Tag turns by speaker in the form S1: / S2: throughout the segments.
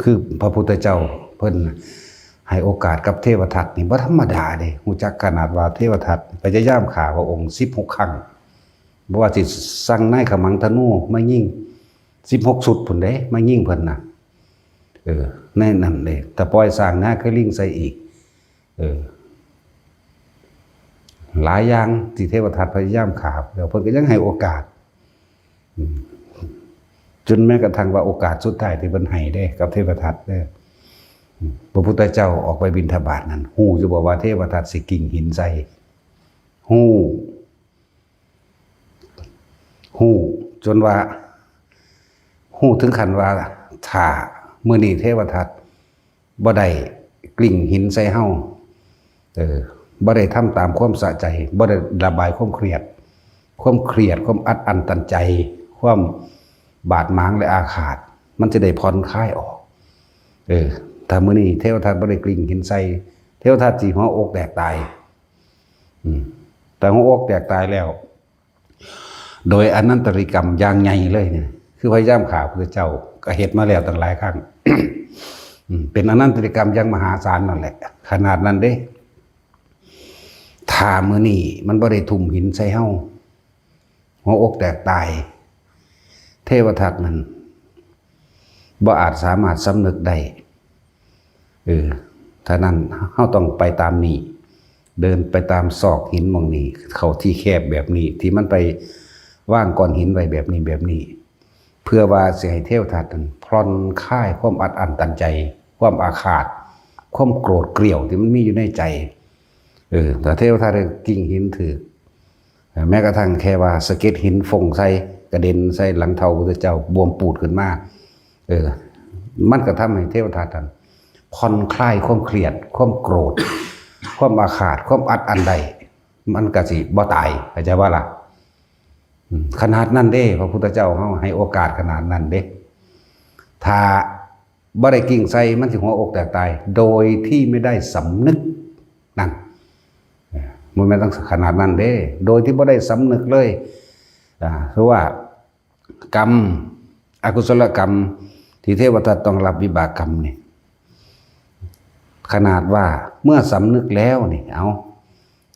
S1: คือพระพุทธเจ้าเพิ่นให้โอกาสกับเทวทัตนี่บ่ธรรมดาเด้ฮู้จักขนาดว่าเทวทัตพยายามฆ่าพระองค์16ครั้งบ่ว่าสิสั่งนายขมังธนูมายิง16สุดพุ่นเด้มายิงเพิ่นน่ะแน่นั่นเด้แต่ปล่อยสร้างหน้าคือลิงใส่อีกหลายอย่างที่เทวทัตพยายามฆ่าแล้วเพิ่นก็ยังให้โอกาสจนแม้กระทั่งว่าโอกาสสุดท้ายที่เพิ่นให้ได้กับเทวทัตเด้อพระพุทธเจ้าออกไปบิณฑบาตนั้นฮู้อยู่บ่ว่าเทวทัตสิกิ่งหินใส่ฮู้จนว่าฮู้ถึงขั้นว่าถ้ามื้อนี้เทวทัตบ่ได้กลิ่งหินใส่เฮาบ่ได้ทำตามความสะใจบ่ได้ระบายความเครียดความอัดอั้นตันใจความบาดหมางและอาฆาตมันจะได้ผ่อนคลายออกถ้ามื้อนี้เทวทัตบ่ได้กลิ่งหินใส่เทวทัตสิหัวอกแตกตายแต่หัวอกแตกตายแล้วโดยอนันตริกรรมอย่างใหญ่เลยเนี่ยคือพยายามฆ่าพระเจ้าก็เฮ็ดมาแล้วตั้งหลายครั้ง เป็นอนันตริกรรมอย่างมหาศาลนั่นแหละขนาดนั้นเด้ถ้ามื้อนี้มันบ่ได้ทุ่มหินใส่เฮาหัวอกแตกตายเทวทัตนั้นบ่อาจสามารถสำนึกได้ถ้านั้นเฮาต้องไปตามนี้เดินไปตามซอกหินมองนี้เข้าที่แคบแบบนี้ที่มันไปว่างก้อนหินไว้แบบนี้เพื่อว่าสิให้เทวทัตนั้นผ่อนคลายความอัดอั้นตันใจความอาฆาตความโกรธเกรี่ยวที่มันมีอยู่ในใจแต่เทวทัตกิ่งหินถือแม้กระทั่งแค่ว่าสะเก็ดหินฟงใส่กระเด็นใส่หลังเท้าพระเจ้าบวมปูดขึ้นมามันก็ทำให้เทวทัตนั้นผ่อนคลายความเครียดความโกรธความอาฆาตความอัดอั้นใดมันก็สิบ่ตายเข้าใจว่าล่ะขนาดนั้นเด้พระพุทธเจ้าเฮาให้โอกาสขนาดนั้นเด้ถ้าบ่ได้กิ่งใส่มันสิหัวอกแตกตายโดยที่ไม่ได้สำนึกนั่นมันไม่ต้องขนาดนั้นเด้โดยที่บ่ได้สำนึกเลยเพราะว่ากรรมอกุศลกรรมที่เทวทัตต้องรับวิบากกรรมนี่ขนาดว่าเมื่อสำนึกแล้วนี่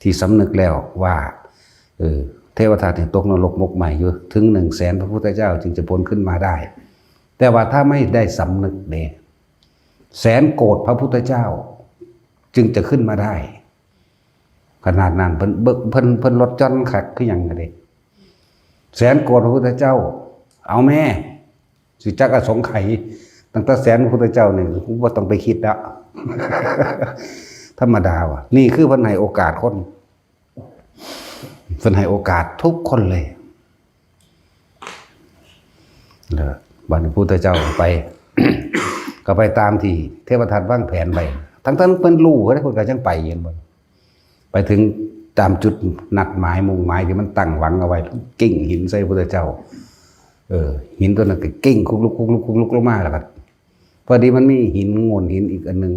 S1: ที่สำนึกแล้วว่าเทวทัตตกนรกมกใหม่อยู่ถึง100,000พระพุทธเจ้าจึงจะพ้นขึ้นมาได้แต่ว่าถ้าไม่ได้สำนึกเด้100,000โกรธพระพุทธเจ้าจึงจะขึ้นมาได้ขนาดนั้นเพิ่นลดจอนขัดคือหยังก็ได้100,000โกรธพระพุทธเจ้าเอาแม่สิจักอสงไขยตั้งแต่100,000พระพุทธเจ้านี่บ่ต้องไปคิดแล้ว ธรรมดาว่ะนี่คือเพิ่นให้โอกาสคนเพิ่นให้โอกาสทุกคนเลยบัดนี้พระพุทธเจ้าไป ก็ไปตามที่เทวทัตวางแผนไว้ทั้งเพิ่นรู้เพิ่นก็จังไปเห็นบ่ไปถึงตามจุดนัดหมายมุ่งหมายที่มันตั้งหวังเอาไว้กิ่งหินใส่พระพุทธเจ้าหินตัวนั้นก็กิ่งคุกลุกลงมาแล้วก็พอดีมันมีหินโงนหินอีกอันนึง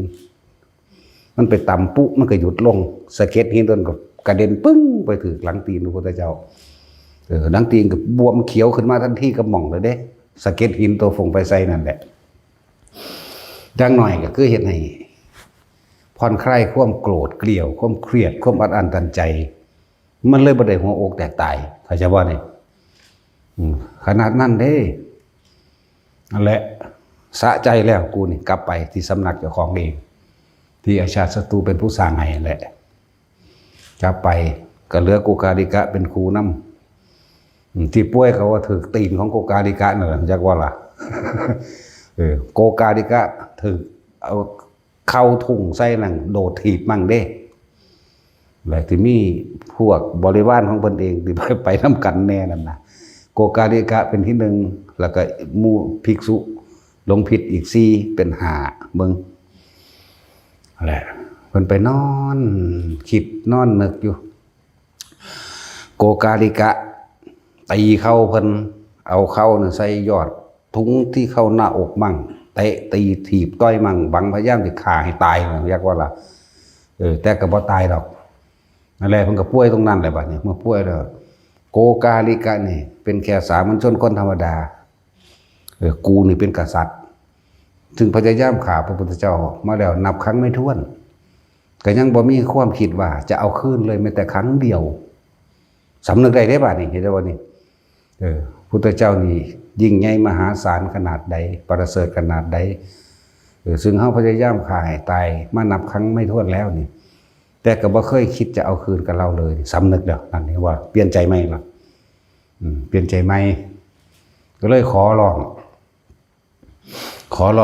S1: มันไปต่ำปุ๊มันก็หยุดลงสะเก็ดหินตัวนั้นก็กระเด็นปึ้งไปถึงหลังตีนพระพุทธเจ้าหลังตีนก็บวมเขียวขึ้นมาทันทีกับหม่องเลยเด้สะเก็ดหินตัวฟงไปใส่นั่นแหละจังหน่อยก็คือเฮ็ดให้ผ่อนคลายความโกรธเกลียวความเครียดความอัดอั้นตันใจมันเลยบ่ได้หัวอกแตกตายเข้าใจบ่นี่ขนาดนั้นเด้นั่นแหละสะใจแล้วกูนี่กลับไปที่สำนักเจ้าของเองที่อาชาติศัตรูเป็นผู้สร้างให้แหละกลับไปก็เหลือโกกาลิกะเป็นครูนำที่ป่วยเขาว่าถือตีนของโกกาลิกะนั่นแหละจักว่าล่ะ โกกาลิกะถือเอาเข้าถุงใส่นั่งโดดถีบมั่งเด้แล้วที่มีพวกบริวารของเพิ่นเองที่ไปนำกันแน่นั่นน่ะโกกาลิกะเป็นที่1แล้วก็หมู่ภิกษุลงผิดอีก4เป็น5เบิ่งแหละเพิ่นไปนอนคิดนอนนึกอยู่โกกาลิกะตีเข้าเพิ่นเอาเข้าน่ะใส่ยอดทุงที่เข้าหน้าอกมั่งเตะตีถีบต้อยมั่งบังพยายามสิฆ่าให้ตายเรียกว่าล่ะแต่ก็บ่ตายดอกนั่นแหละเพิ่นก็ป่วยตรงนั้นแหละบัดนี้เมื่อป่วยแล้วโกกาลิกะนี่เป็นแค่สามัญชนคนธรรมดากูนี่เป็นกษัตริย์ ถึงพยายามฆ่าพระพุทธเจ้ามาแล้วนับครั้งไม่ถ้วนก็ยังบ่มีความคิดว่าจะเอาคืนเลยแม้แต่ครั้งเดียวสำนึกได้บาดนี้เห็นได้บ่นี่พุทธเจ้านี่ยิ่งใหญ่มหาศาลขนาดใดประเสริฐขนาดใดซึ่งเฮาพยายามฆ่าให้ตายมานับครั้งไม่ถ้วนแล้วนี่แต่ก็บ่เคยคิดจะเอาคืนกับเราเลยสำนึกแล้วนั่นนี่ว่าเปลี่ยนใจใหม่ล่ะเปลี่ยนใจใหม่ก็เลยขอร้อ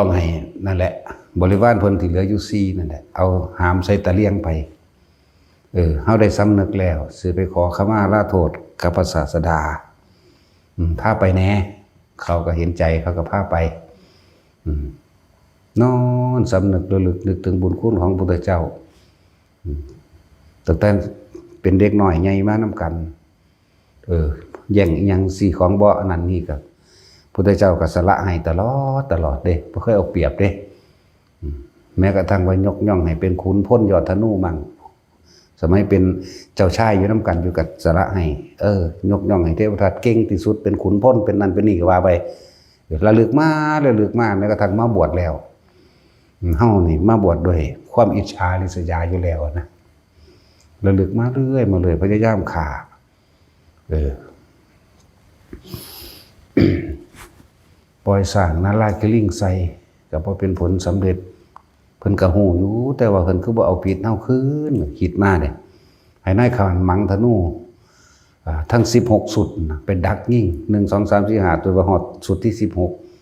S1: งให้นั่นแหละบริวารเพิ่นที่เหลืออยู่4นั่นแหละเอาหามใส่ตะเลียงไปเฮาได้สำนึกแล้วสิไปขอขมาลาโทษกับพระศาสดาพาไปแน่เขาก็เห็นใจเขาก็พาไปนอนสำนึกระลึกนึกถึงบุญคุณของพระพุทธเจ้าตั้งแต่เป็นเด็กน้อยใหญ่มานำกันแย่งอิหยังสิของบ่อันนั้นนี่ก็พุทธเจ้าก็สละให้ตลอดเด้บ่เคยเอาเปรียบเด้แม้กระทั่งว่ายกย่องให้เป็นขุนพลยอดธนูมั่งสมัยเป็นเจ้าชายอยู่นำกันอยู่กับสละให้ยกย่องให้เทวทัตเก่งที่สุดเป็นขุนพลเป็นนั่นเป็นนี่ก็ว่าไประลึกมาแม้กระทั่งมาบวชแล้วเฮานี่มาบวชด้วยความอิจฉาริษยาอยู่แล้วนะระลึกมาเรื่อยมาเลยพยายามฆ่าปล่อยสร้างนาราคิลิงใส่ก็บ่เป็นผลสำเร็จเพิ่นก็ฮู้อยู่แต่ว่าเพิ่นคือบ่เอาผิดเฮาคืนคิดมาเนี่ยให้นายขันมังธนูทั้ง16สุดเป็นดักยิง1 2 3 4 5ตัวว่าฮอดสุดที่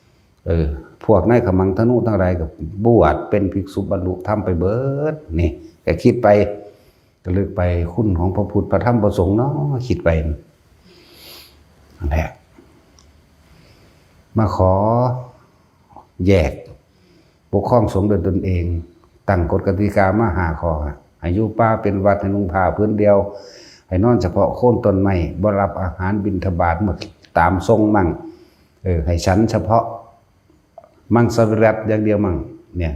S1: 16พวกนายขมังธนูทั้งหลายก็บวชเป็นภิกษุบรรลุธรรมไปเบิดนี่ก็คิดไปก็ลึกไปคุณของพระพุทธพระธรรมพระสงฆ์เนาะคิดไปนั่นแหละมาขอแยกปกครองสงฆ์โดยตนเองตั้งกฎกติกามา5 ข้อให้อยู่ป่าเป็นวัดให้นุ่งผ้าพื้นเดียวให้นอนเฉพาะโค่นต้นไม้บ่รับอาหารบิณฑบาตหมดตามทรงมั่งให้ฉันเฉพาะมังสวิรัติอย่างเดียวมั่งเนี่ย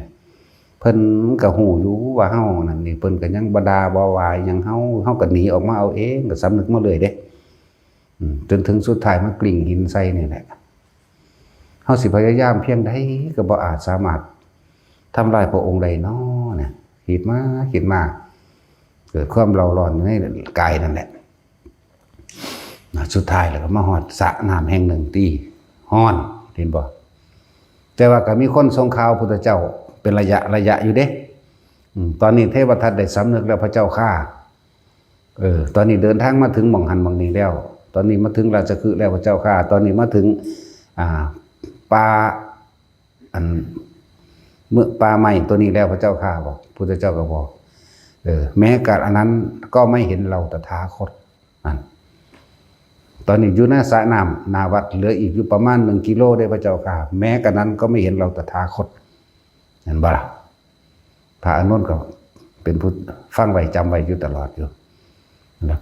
S1: เพิ่นก็ฮู้อยู่ว่าเฮานั่นนี่เพิ่นก็ยังบ่ด่าบ่ว่าหยังเฮาก็หนีออกมาเอาเองก็สำนึกมาเลยเด้จนถึงสุดท้ายมากลิ่งหินใส่นี่แหละเฮาสิพยายามเพียงใดก็บ่อาจสามารถทำลายพระองค์ใดน้อเนี่ยคิดมาเกิดความเร่าร้อนในกายนั่นแหละสุดท้ายแล้วก็มาฮอดสระน้ำแห่งหนึ่งที่ฮ้อนเห็นบ่แต่ว่าก็มีคนส่งข่าวพุทธเจ้าเป็นระยะอยู่เด้ตอนนี้เทวทัตได้สำนึกแล้วพระเจ้าข้าตอนนี้เดินทางมาถึงหม่องหันหม่องนี้แล้วตอนนี้มาถึงราชคฤห์แล้วพระเจ้าข้าตอนนี้มาถึงป่าเมื่อป่าไม้ตัวนี้แล้วพระเจ้าข้าบอกพุทธเจ้าก็บอกแม้การอันนั้นก็ไม่เห็นเราตถาคตนั่นตอนนี้อยู่หน้าสระน้ำนาวัดเหลืออีกอยู่ประมาณ1 กิโลได้พระเจ้าข้าแม้กันนั้นก็ไม่เห็นเราตถาคตนั่นบ่ล่ะพระอานนท์ก็เป็นผู้ฟังไว้จำไว้อยู่ตลอดอยู่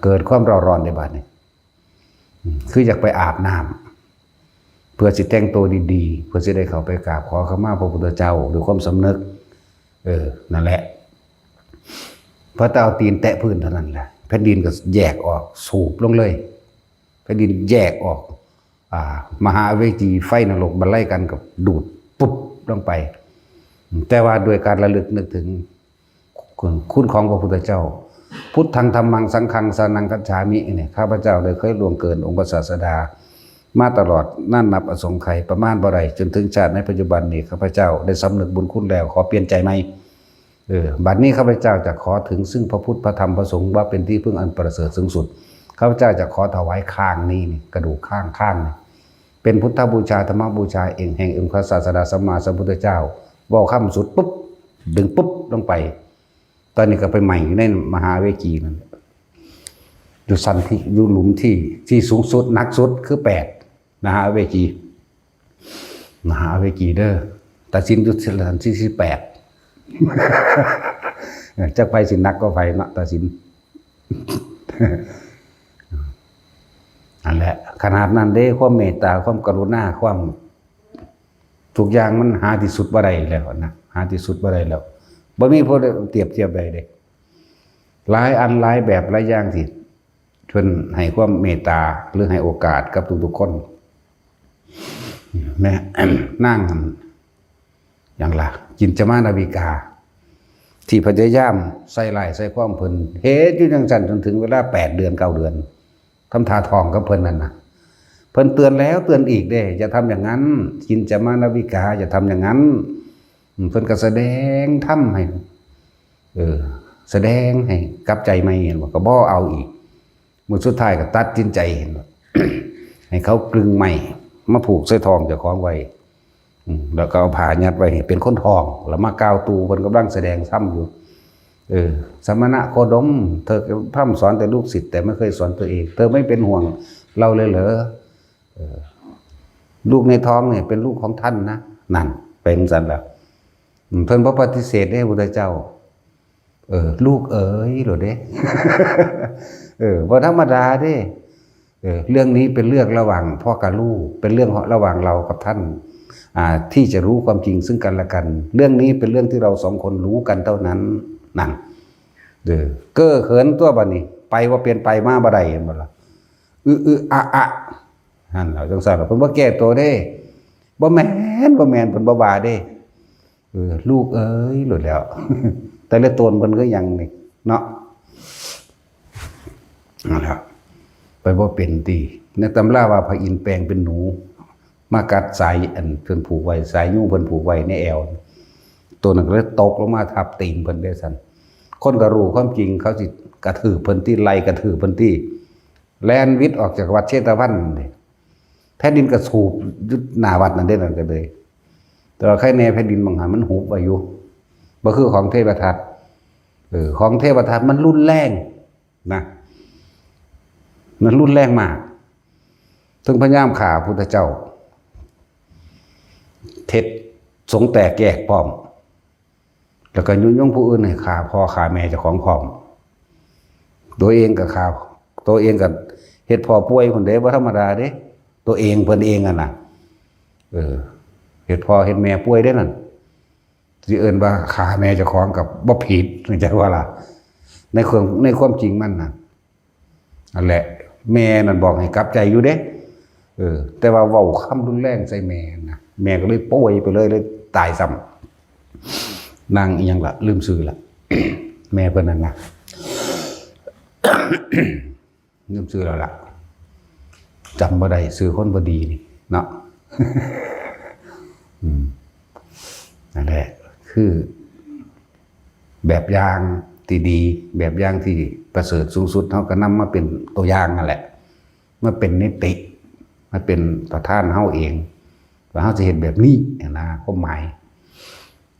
S1: เกิดความร้อนในบัดนี้คืออยากไปอาบน้ำเพื่อสิแต่งตัวดีๆเพื่อสิได้เข้าไปกราบขอขมาพระพุทธเจ้าด้วยความสำนึกนั่นแหละพอเอาตีนแตะพื้นเท่านั้นแหละแผ่นดินก็แยกออกสูบลงเลยแผ่นดินแยกออกมหาเวทีไฟนรกบรรลัยกันกับดูดปุ๊บลงไปแต่ว่าโดยการระลึกนึกถึงคุณของพระพุทธเจ้าพุทธังธัมมังสังฆังสรณังคัจฉามิเนี่ยข้าพเจ้าได้เคยล่วงเกินองค์พระศาสดามาตลอดนั่นนับอสงไขยประมาณบ่ได้จนถึงชาติในปัจจุบันนี้ข้าพเจ้าได้สำนึกบุญคุณแล้วขอเปลี่ยนใจไหมบัดนี้ข้าพเจ้าจะขอถึงซึ่งพระพุทธพระธรรมพระสงฆ์ว่าเป็นที่พึ่งอันประเสริฐสูงสุดข้าพเจ้าจะขอถวายข้างนี้นี่กระดูกข้างนี่เป็นพุทธบูชาธรรมบูชาแห่งองค์พระศาสดาสัมมาสัมพุทธเจ้าว่าค่ำสุดปุ๊บดึงปุ๊บลงไปตอนนี้ก็ไปใหม่อยู่ในมหาเวทีนั่นอยู่สันที่อยู่หลุมที่สูงสุดนักสุดคือ8มหาเวทีเด้อตัดสินอยู่สันที่8จักไปสินักก็ไปเนาะตัดสินนั่นแหละขนาดนั้นเด้ความเมตตาความกรุณาความทุกอย่างมันหาที่สุดบ่ได้แล้วนะหาที่สุดบ่ได้แล้วบ่มีผู้เทียบได้เด้หลายอันหลายแบบหลายอย่างที่เพิ่นให้ความเมตตาหรือให้โอกาสกับทุกๆคนแม่นั่ง อย่างละจินจมานาวิกาที่พยายามใส่ไล่ใส่ความเพิ่นเฮ็ดอยู่จังซั่นจนถึงเวลา8 เดือน 9 เดือนทำท่าทองกับเพิ่นนั่นน่ะเพิ่นเตือนแล้วเตือนอีกเด้อย่าทำอย่างนั้นจินจมานาวิกาอย่าทำอย่างนั้นเพิ่นก็แสดงทำให้แสดงให้กลับใจไม่เห็นว่าก็บ่เอาอีกมื้อสุดท้ายก็ตัดสินใจเห็นว่า ให้เขากลึงไม้มาผูกใส่ทองเจ้าของไว้แล้วก็เอาผ้ายัดไว้ให้เป็นคนทองแล้วมากาวตูเพิ่นกำลังแสดงซ้ำอยู่สมณะโคดมเธอพร่ำสอนแต่ลูกศิษย์แต่ไม่เคยสอนตัวเองเธอไม่เป็นห่วงเราเลยเหรอลูกในท้องเนี่ยเป็นลูกของท่านนะนั่นเป็นสันแล้วเพิ่นบ่ปฏิเสธได้พุทธเจ้าลูกเอ๋ยเหรอเด้ บ่ธรรมดาเด้เรื่องนี้เป็นเรื่องระหว่างพ่อกับลูกเป็นเรื่องระหว่างเรากับท่านที่จะรู้ความจริงซึ่งกันและกันเรื่องนี้เป็นเรื่องที่เราสองคนรู้กันเท่านั้นนั่นเก้อเขินตัวบัดนี้ไปว่าเปลี่ยนไปมาบ่ได้บ่ล่ะอะนั่นเราจังซั่นเพิ่นบ่แก้ตัวเด้บ่แม่นเพิ่นบ่ว่าเด้ลูกเอ้ยหลุดแล้ว แต่ละตนเพิ่นก็ยังนี่เนาะนั่นแหละไปบ่เป็นติในตำราว่าพระอินทร์แปลงเป็นหนูมากัดสายอันเพิ่นผูกไว้สายยุ่งเพิ่นผูกไว้ในแอวตัวนั้นก็เลยตกลงมาทับตีนเพิ่นได้ซั่นคนก็รู้ความจริงเขาสิกระทืบเพิ่นที่ไล่กระทืบเพิ่นที่แล่นวิทย์ออกจากวัดเชตวันนี่แผ่นดินก็สูบยึดหน้าวัดนั่นได้นั่นก็เลยแต่ว่าใครแน่แผ่นดินบางหันมันหุบไว้อยู่บ่คือของเทพทัตของเทพทัตมันรุนแรงนะมันรุนแรงมากถึงพยายามฆ่าพุทธเจ้าเท็จสงแตกแยกพร้อมแล้วก็ยุ่งผู้อื่นให้ฆ่าพ่อฆ่าแม่เจ้าของพร้อมตัวเองก็ฆ่าตัวเองก็เฮ็ดพ่อป่วยคนเด้บ่ธรรมดาเด้ตัวเองเพิ่นเองอ่ะน่ะเฮ็ดพ่อเฮ็ดแม่ป่วยได้นั่นสิเอิ้นว่าฆ่าแม่เจ้าของกับบ่ผิดจังว่าล่ะในความจริงมันน่ะนั่นแหละแม่นั่นบอกให้กลับใจอยู่เด้แต่ว่าเว้าคำรุนแรงใส่แม่นะแม่ก็เลยป่วยไปเลยตายซ้ำนางอีหยังล่ะลืมชื่อล่ะ แม่เพิ่นนั่นน่ะ ลืมชื่อแล้วล่ะจำบ่ได้ชื่อคนบ่ดีนี่เนาะ นั่นแหละคือแบบอย่างที่ดีแบบอย่างที่ประเสริฐสูงสุดเฮาก็นำมาเป็นตัวอย่างนั่นแหละมาเป็นนิติมาเป็นประธานเฮาเองว่าเฮาสิเฮ็ดแบบนี้นะความหมาย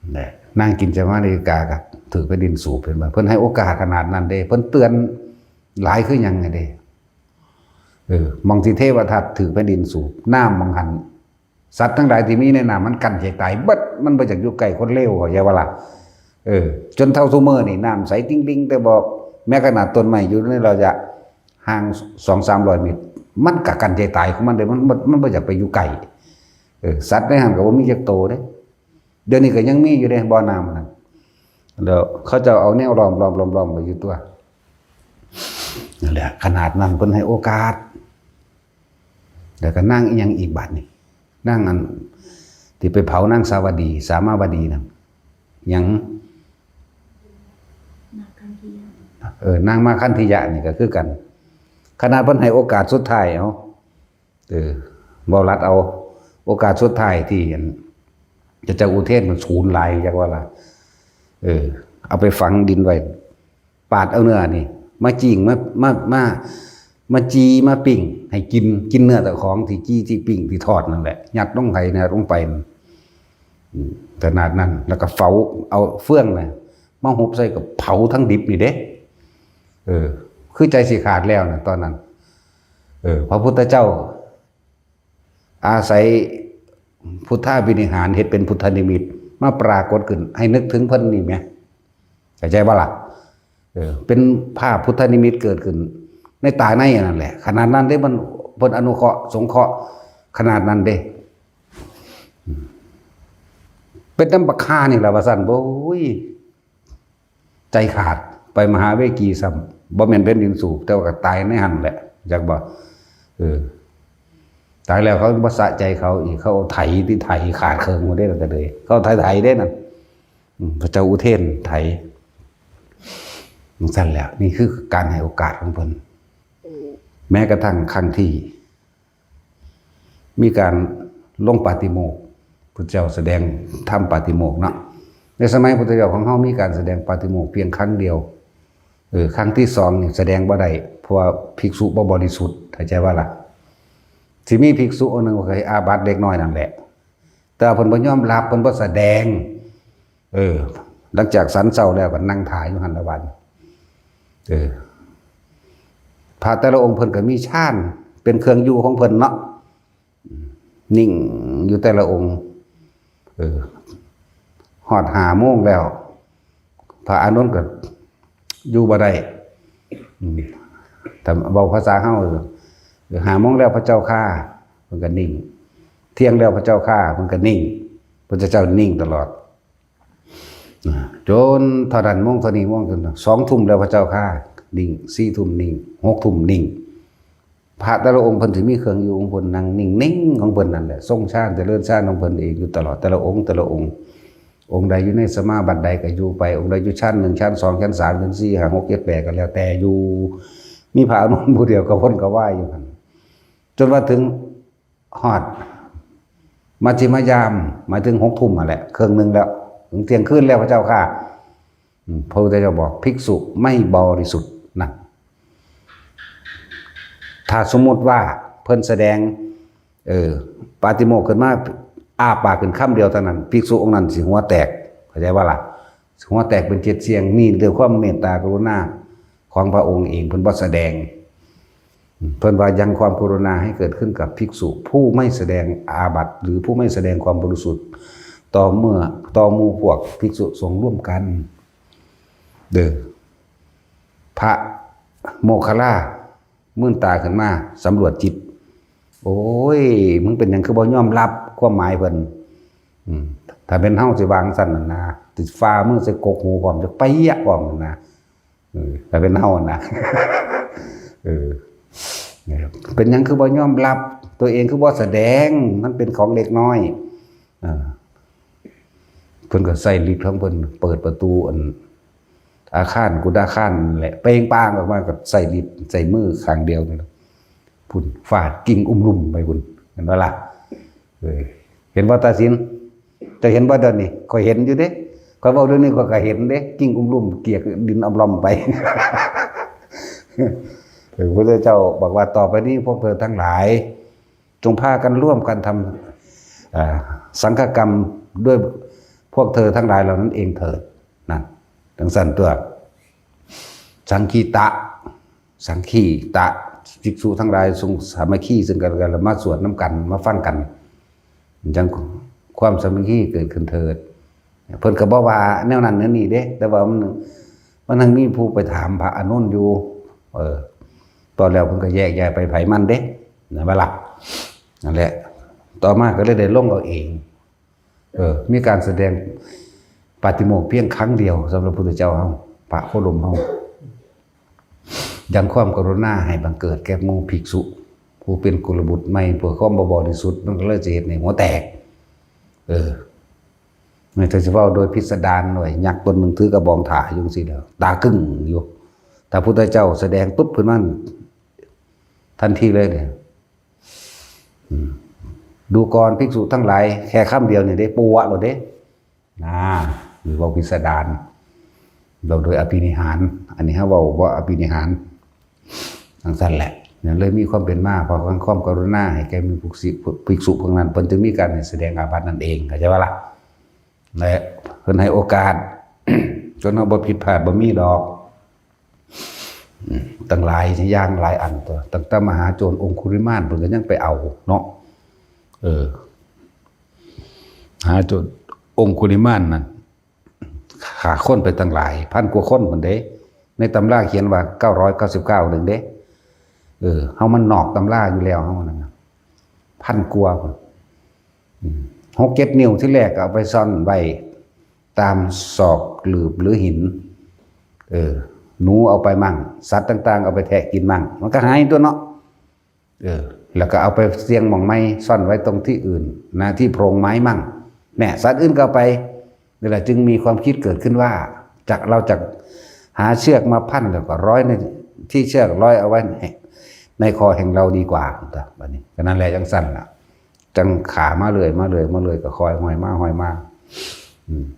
S1: นั่นนั่งกินจมานาฬิกากับถือไปดินสูบเพิ่นว่าเพิ่นให้โอกาสขนาดนั้นเด้เพิ่นเตือนหลายคือหยังไงเด้มองที่เทวทัตถือไปดินสูบน้ำมองหันสัตว์ทั้งหลายที่มีในน้ำมันกันใจตายเบิดมันบ่อยากอยู่ใกล้คนเลวเขาใช่ว่าล่ะจนเท่าซุมื้อนี่น้ำใสติ้งๆแต่บอกแม้ขนาดต้นไม้อยู่ในเราจะห่าง 200-300 เมตรมันก็กันใจตายของมันเลยมันบ่อยากไปอยู่ไกลสัตว์ในหันก็บ่มีจักโตเด้เดี๋ยวนี้ก็ยังมีอยู่เด้บ่อน้ำนั่นเดี๋ยวเขาจะเอาแนวล้อมไว้อยู่ตัวนั่นแหละขนาดนั้นเพิ่นให้โอกาสแล้วก็นั่งอีหยังอีกบัดนี่นั่งอันที่ไปเผานางสาวดีสามาวดีนั่นหยังนางมาคันธิยะนี่ก็คือกันขนาดเพิ่นให้โอกาสสุดท้ายเอาบ่รัดเอาโอกาสสุดท้ายที่เห็นจะอุเทศมันสูญหลายจักว่าล่ะเอาไปฝังดินไว้ปาดเอาเนื้อนี่มาจิ้งมาจีมาปิ้งให้กินเนื้อแต่ของที่จี้ที่ปิ้งที่ทอดนั่นแหละยัดลงไปเนี่ยลงไปขนาดนั้นแล้วก็เผาเอาเฟื่องน่ะมาหุบใส่กับเผาทั้งดิบนี่เด้คือใจสิขาดแล้วนะตอนนั้นพระพุทธเจ้าอาศัยพุทธาภินิหารเฮ็ดเป็นพุทธนิมิตมาปรากฏขึ้นให้นึกถึงเพิ่นนี่แหมเข้าใจบ่ล่ะเป็นภาพพุทธนิมิตเกิดขึ้นในตาในนั่นแหละขนาดนั้นเด้มันเพิ่นอนุเคราะห์สงเคราะห์ขนาดนั้นเด้เป็นน้ำบักฆ่านี่ล่ะว่าซั่นโอ้ยใจขาดไปมหาเวกีซ้ำบ่แม่นเป็นดินสูบแต่ว่าก็ตายในหั่นแหละจักบ่ ตายแล้วเขาบ่สะใจเขาอีกเขาเอาไถที่ไถขาดเคิงมาได้แล้วก็เลยเขาไถได้นั่นพระเจ้าอุเทนไถสั่นแล้วนี่คือการให้โอกาสของเพิ่นแม้กระทั่งครั้งที่มีการลงปาฏิโมกข์พระเจ้าแสดงทำปาฏิโมกข์เนาะในสมัยพุทธเจ้าของเฮามีการแสดงปาฏิโมกข์เพียงครั้งเดียวครั้งที่2นี่แสดงบ่ได้เพราะว่าภิกษุบ่บริสุทธิ์เข้าใจว่าล่ะสิมีภิกษุองค์นึงก็ให้อาบัติเล็กน้อยนั่นแหละแต่เพิ่นบ่ยอมรับเพิ่นบ่แสดงหลังจากสันเช้าแล้วก็นั่งถ่ายอยู่หั่นละวันพระแต่ละองค์เพิ่นก็มีฌานเป็นเครื่องอยู่ของเพิ่นเนาะนิ่งอยู่แต่ละองค์ฮอด5 โมงแล้วพระอานนท์ก็อยู่บ่ได้แต่เว้าภาษาเฮา5 โมงแล้วพระเจ้าข้าเพิ่นก็นิ่งเที่ยงแล้วพระเจ้าข้าเพิ่นก็นิ่งพระเจ้านิ่งตลอดจนเท่านั้นโมงเท่านี้โมงจน2 ทุ่มแล้วพระเจ้าข้านิ่ง4 ทุ่มนิ่ง6 ทุ่มนิ่งพระแต่ละองค์เพิ่นสิมีเครื่องอยู่ของเพิ่นนั่งนิ่งๆของเพิ่นนั่นแหละทรงฌานเจริญฌานของเพิ่นเองอยู่ตลอดแต่ละองค์องค์ใดอยู่ในสมาบัติใดก็อยู่ไปองค์ใดอยู่ชั้น1ชั้น2ชั้น3ชั้น4 5 6 7 8ก็แล้วแต่อยู่มีพระอนุนผู้เดียวก็พ้นก็ไหว้อยู่หั่นจนว่าถึงฮอดมัชฌิมยามหมายถึง6 ทุ่มนั่นแหละเครื่องนึงแล้วถึงเที่ยงคืนแล้วพระเจ้าค่ะพระพุทธเจ้าบอกภิกษุไม่บริสุทธิ์นั่นถ้าสมมุติว่าเพิ่นแสดงปาฏิโมกข์ขึ้นมาอ้าปากขึ้นคำเดียวเท่านั้นภิกษุองค์นั้นสิหัวแตกเข้าใจว่าล่ะหัวแตกเป็น7 เสียงนี่ด้วยความเมตตากรุณาของพระองค์เองเพิ่นบ่แสดงเพิ่นว่ายังความกรุณาให้เกิดขึ้นกับภิกษุผู้ไม่แสดงอาบัติหรือผู้ไม่แสดงความบริสุทธิ์ต่อหมู่พวกภิกษุสงฆ์ร่วมกันพระโมคคัลลามื่นตาขึ้นมาสำรวจจิตโอ้ยมึงเป็นหยังคือบ่ยอมรับความหมายเพิ่นถ้าเป็นเฮาสิวางสั่นนั่นนะติดฟ้ามือใส่กกหูพร้อมจะไปยะพร้อมนั่นนะถ้าเป็นเฮานะเป็นหยังคือบ่ยอมรับตัวเองคือบ่แสดงมันเป็นของเล็กน้อยเพิ่นก็ใส่ฤทธิ์ของเพิ่นเปิดประตูอาคารกุฎาคารแหละเปล่งปางออกมากับใส่ฤทธิ์ใส่มือข้างเดียวนี่พุ่นฟาดกิ่งลุ่มไปพุ่นเห็นบ่ล่ะเห็นบ่ตาสินจะเห็นบ่เดี๋ยวนี้ก็เห็นอยู่เด้ก็เว้าเดี๋ยวนี้ก็เห็นเด้กิ่งลุ่มเกียกดินอำลอมไปพระพุทธเจ้าบอกว่าต่อไปนี้พวกเธอทั้งหลายจงพากันร่วมกันทำสังฆกรรมด้วยพวกเธอทั้งหลายเหล่านั้นเองเถิดนั่นทั้งสั่นตัวสังคีตะภิกษุทั้งหลายทรงสามัคคีซึ่งกันและกันมาสวดน้ำกันมาฟังกันจังความสามัคคีเกิดขึ้นเถิดเพิ่นก็บ่ว่าแนวนั้นแนวนี้เด้แต่ว่ามันทั้งมีผู้ไปถามพระอานนท์อยู่ตอนแล้วเพิ่นก็แยกย้ายไปไผมันเด้นั่นว่าล่ะนั่นแหละต่อมาก็เลยได้ลงเอาเองมีการแสดงปาฏิโมกข์เพียงครั้งเดียวสำหรับพระพุทธเจ้าเฮาพระโคดมเฮายังความกรุณาให้บังเกิดแก่หมู่ภิกษุผู้เป็นกุลบุตรใหม่เพื่อความบ่บริสุทธิ์มันก็เลยจะเฮ็ดให้หัวแตกไม่ถ้าสิเว้าโดยพิสดารหน่อยยักษ์ตนหนึ่งถือกระบองถ่าอยู่จังซี่แล้วตากึ่งอยู่ถ้าพุทธเจ้าแสดงปุ๊บขึ้นมาทันทีเลยเนี่ยดูก่อนภิกษุทั้งหลายแค่คำเดียวนี่ได้ปัวโลดเด้หรือว่าพิสดารเราโดยอภินิหารอันนี้เฮาเว้าบ่อภินิหารจังซั่นแหละเนี่ยเลยมีความเป็นมาเพราะความกรุณาให้แก่มีภิกษุพวกนั้นเพิ่นจึงมีการแสดงอาบัตินั่นเองเข้าใจบ่ล่ะและเพิ่นให้โอกาส จนเฮาบ่ผิดพลาดบ่มีดอกตั้งหลายอย่างหลายอันตัวตั้งแต่มหาโจรองคุริมานเพิ่นก็ยังไปเอาเนาะมหาโจรองคุริมานนั่นฆ่าคนไปตั้งหลายพันกว่าคนพุ่นเด้ในตำราเขียนว่า999นึงเด้เฮามันนอกตำราอยู่แล้วเฮานั่นน่ะพันกว่าพุ่น6-7 นิ้วที่แรกเอาไปซ่อนไว้ตามศอกหลืบหรือหินหนูเอาไปมั่งสัตว์ต่างๆเอาไปแทะกินมั่งมันก็หายตัวเนาะ แล้วก็เอาไปเสียงหม่องไม้ซ่อนไว้ตรงที่อื่นนะที่โพรงไม้มั่งเนี่ยสัตว์อื่นก็ไปนี่แหละจึงมีความคิดเกิดขึ้นว่าเราจะหาเชือกมาพันแล้วก็ร้อยในที่เชือกร้อยเอาไว้ในคอแห่งเราดีกว่าแบบนี้ก็นั่นแหละจังสั้นล่ะจังขามาเลยก็คอยหอยมา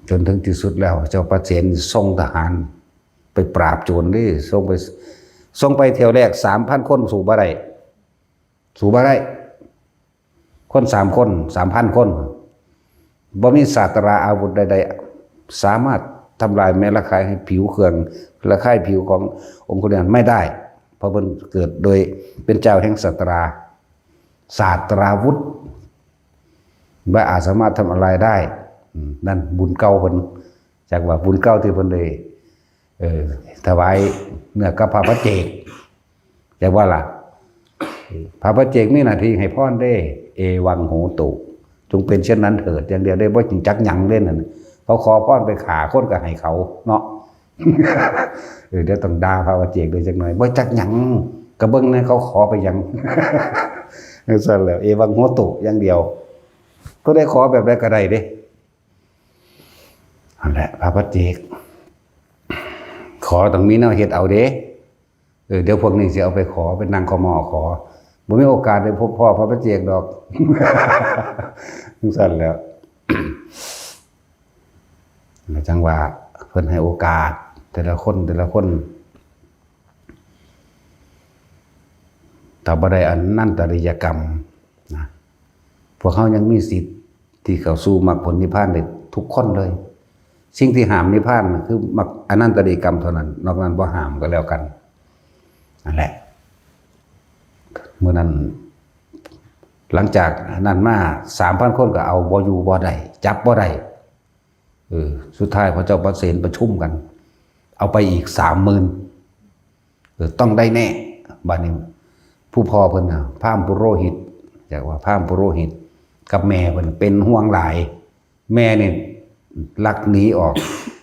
S1: จนถึงที่สุดแล้วเจ้าประเสนส่งทหารไปปราบโจรนี่ส่งไปเที่ยวแรก 3,000 คนสู่บ่ได้คน3 คน 3,000 คนบ่มีศาสตราอาวุธใดๆสามารถทำลายแม้ระคายให้ผิวเครื่องระคายผิวขององค์คุริมานไม่ได้เพราะมันเกิดโดยเป็นเจ้าแห่งศาสตราวุธไม่อาจสามารถทำอะไรได้นั่นบุญเก่าเพิ่นจากว่าบุญเก่าที่เพิ่นได้ถวายเนื้อกับพระเจกจากว่าล่ะพระเจกมีหน้าที่ให้พรได้เอวังโหตุจงเป็นเช่นนั้นเถิดอย่างเดียวได้บ่จริงจักหยังเล่นนั่นเขาขอพรไปขาคนก็ให้เขาเนาะเดี๋ยวต้องด่าพระเจกด้วยจักหน่อยบ่จักหยังกระเบิ่งนะเขาขอไปหยังนั่นซะแล้วเอวังโหตุอย่างเดียวก็ได้ขอแบบใดก็ได้เด้นั่นแหละพระเจกขอต้องมีแนวเฮ็ดเอาเด้เดี๋ยวพวกนี้สิเอาไปขอเป็นนางขมอขอบ่มีโอกาสได้พบพ่อพระเจกดอกสั่นแล้วจังว่าเพิ่นให้โอกาสแต่ละคนถ้าบ่ได้อันนันตริยกรรมนะพวกเขายังมีสิทธิ์ที่เข้าสู่มรรคผลนิพพานได้ทุกคนเลยสิ่งที่ห้ามนิพพานคือมรรคอนันตริยกรรมเท่านั้นนอกนั้นบ่ห้ามก็แล้วกันนั่นแหละเมื่อนั้นหลังจากนั้นมา 3,000 คนก็เอาบ่อยู่บ่ได้จับบ่ได้สุดท้ายพระเจ้าประเสนประชุมกันเอาไปอีก 30,000ต้องได้แน่บัดนี้ผู้พ่อเพิ่นน่ะพราหมณ์ปุโรหิตจากว่าพราหมณ์ปุโรหิตกับแม่เพิ่นเป็นห่วงหลายแม่นี่ลักหนีออก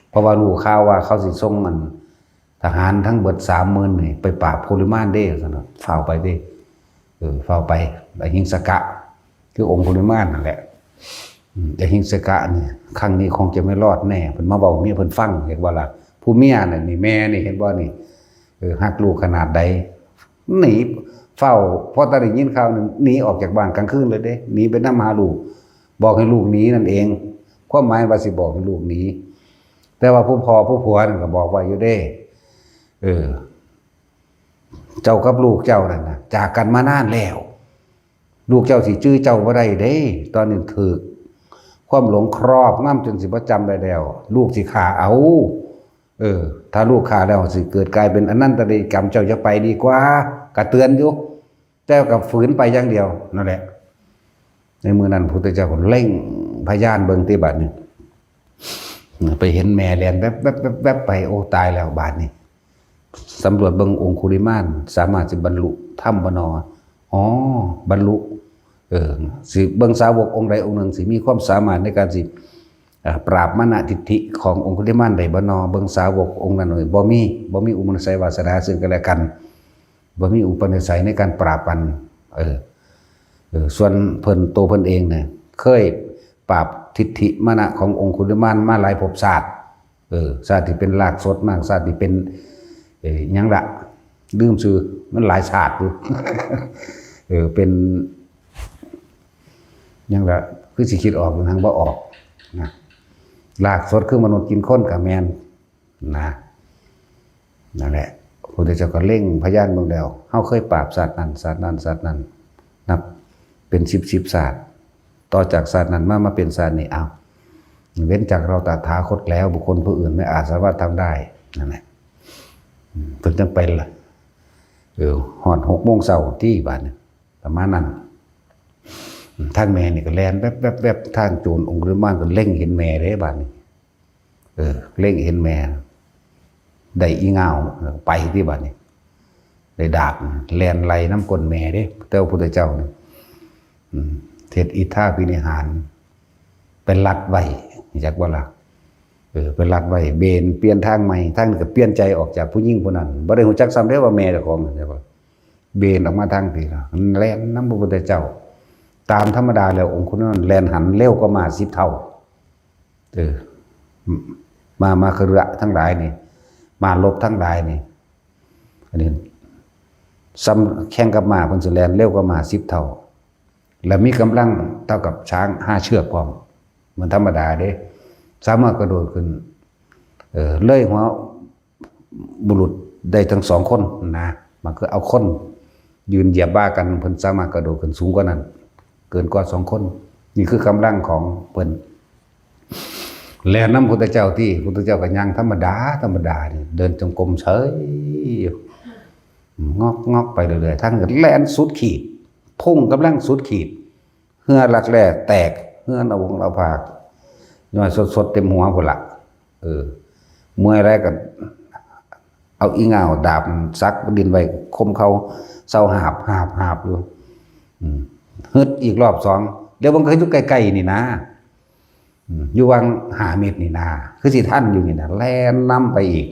S1: เพราะว่ารู้ข่าวว่าเขาสิส่งมันทหารทั้งเบิด 30,000 นี่ไปปราบโพลิมานเด้ซั่นน่ะเฝ้าไปเด้เฝ้าไปอหิงสกะคือองค์โพลิมานนั่นแหละอหิงสกะนี่ครั้งนี้คงจะไม่รอดแน่เพิ่นมาเว้าเมียเพิ่นฟังเห็นบ่ล่ะผู้เมียน่ะนี่แม่นี่เห็นบ่นี่ฮักลูกขนาดใดหนีเฝ้าพอตาได้ยินข่าวนึงหนีออกจากบ้านกลางคืนเลยเด้หนีไปนำหาลูกบอกให้ลูกหนีนั่นเองความหมายว่าสิบอกให้ลูกหนีแต่ว่าผู้พ่อผู้ผัวนั่นก็บอกว่าอยู่เด้เจ้ากับลูกเจ้านั่นน่ะจากกันมานานแล้วลูกเจ้าสิจื้อเจ้าบ่ได้เด้ตอนนี้ถูกความหลงครอบงำจนสิบ่จำได้แล้วลูกสิฆ่าเอาถ้าลูกฆ่าแล้วสิเกิดกลายเป็นอนันตริยกรรมเจ้าจะไปดีกว่าก็เตือนอยู่แต่กับฝืนไปอย่างเดียวนั่นแหละในมือนั้นพระพุทธเจ้าก็เร่งพยานเบิ่งที่บัดนี้ไปเห็นแม่แล่นแวบไปโอ้ตายแล้วบาดนี้สำรวจเบิ่งองคุลิมานสามารถสิบรรลุธรรมบ่นบรรลุสิเบิ่งสาวกองค์ใดองค์หนึ่งสิมีความสามารถในการสิปราบมณทิฏฐิขององคุลิมานได้บ่เบิ่งสาวกองค์นั้นบ่มีอุปนิสัยวาสนาซึ่งกันและกันบ่มีอุปนิสัยในการปราบมันส่วนเพิ่นตัวเพิ่นเองเนี่ยเคยปราบทิฏฐิมณะขององคุลิมานมาหลายภพชาติชาติที่เป็นรากสดมากชาติที่เป็นหยังละลืมชื่อมันหลายชาติอยู่เป็นหยังละคือสิคิดออกทางบ่ออกนะรากสดคือมนุษย์กินคนกับแมนนั่นแหละพระพุทธเจ้าก็เร่งพยานเบิ่งแล้วเฮาเคยปราบสัตว์นั้นนับเป็น10ศาสตร์ต่อจากศาสตร์นั้นมาเป็นศาสตร์นี้เอาเว้นจากเราตถาคตแล้วบุคคลผู้อื่นไม่อาจสามารถทำได้นั่นแหละเพิ่นจังเป็นล่ะฮอด 6 โมงเช้าที่บ้านประมาณนั้นทางแม่นี่ก็แล่นแวบทางโจรองค์ฤมานก็เล็งเห็นแม่เด้บ้านนี้เล็งเห็นแม่ได้อีเงาไปที่บ้านนี้ได้ดาบแล่นไล่น้ำก้นแม่เด้แต่พระพุทธเจ้านี่เทศอิทธาภินิหารเป็นลัดไว้จักว่าล่ะเป็นลัดไว้เบนเปลี่ยนทางใหม่ทางนึงก็เปลี่ยนใจออกจากผู้หญิงผู้นั้นบ่ได้ฮู้จักซ้ำเด้ว่าแม่เจ้าของใช่ป่ะ เบนออกมาทางที่ละแล่นน้ำพระพุทธเจ้าตามธรรมดาแล้วองค์คุณนั้นแล่นหันเร็วก็มา10 เท่ามาคือระทั้งหลายนี่มาลบทั้งหลายนี่อันนี้ซ้ำแข่งกับมาเพิ่นสิแล่นเร็วก็มา10 เท่าแล้วมีกำลังเท่ากับช้าง5 เชือกพร้อมมันธรรมดาเด้สามารถกระโดดขึ้นเลยหัวบุรุษได้ทั้ง2 คนนะมันก็เอาคนยืนเหยียบบ้ากันเพิ่นสามารถกระโดดขึ้นสูงกว่านั้นเกินกว่า2 คนนี่คือกำลังของเพิ่นแล้วนำพุทธเจ้าที่พุทธเจ้าก็ยังธรรมดานี่เดินจงกรมเฉยงอกไปเรื่อยๆท่านก็แล่นสุดขีดพุ่งกำลังสุดขีดเหือหลักแหล่แตกเหือเอาวงเอาผากย่อยสดๆเต็มหัวพุ่นล่ะเมื่อไรก็เอาอีเหงาดาบซักดินไว้คมเขาเศร้าหาบอยู่ฮึดอีกรอบ2เดี๋ยวมันก็อยู่ใกล้ๆนี่นะอยู่วัง5 เมตรนี่นะคือสิท่านอยู่นี่นะแล่นนำไปอีก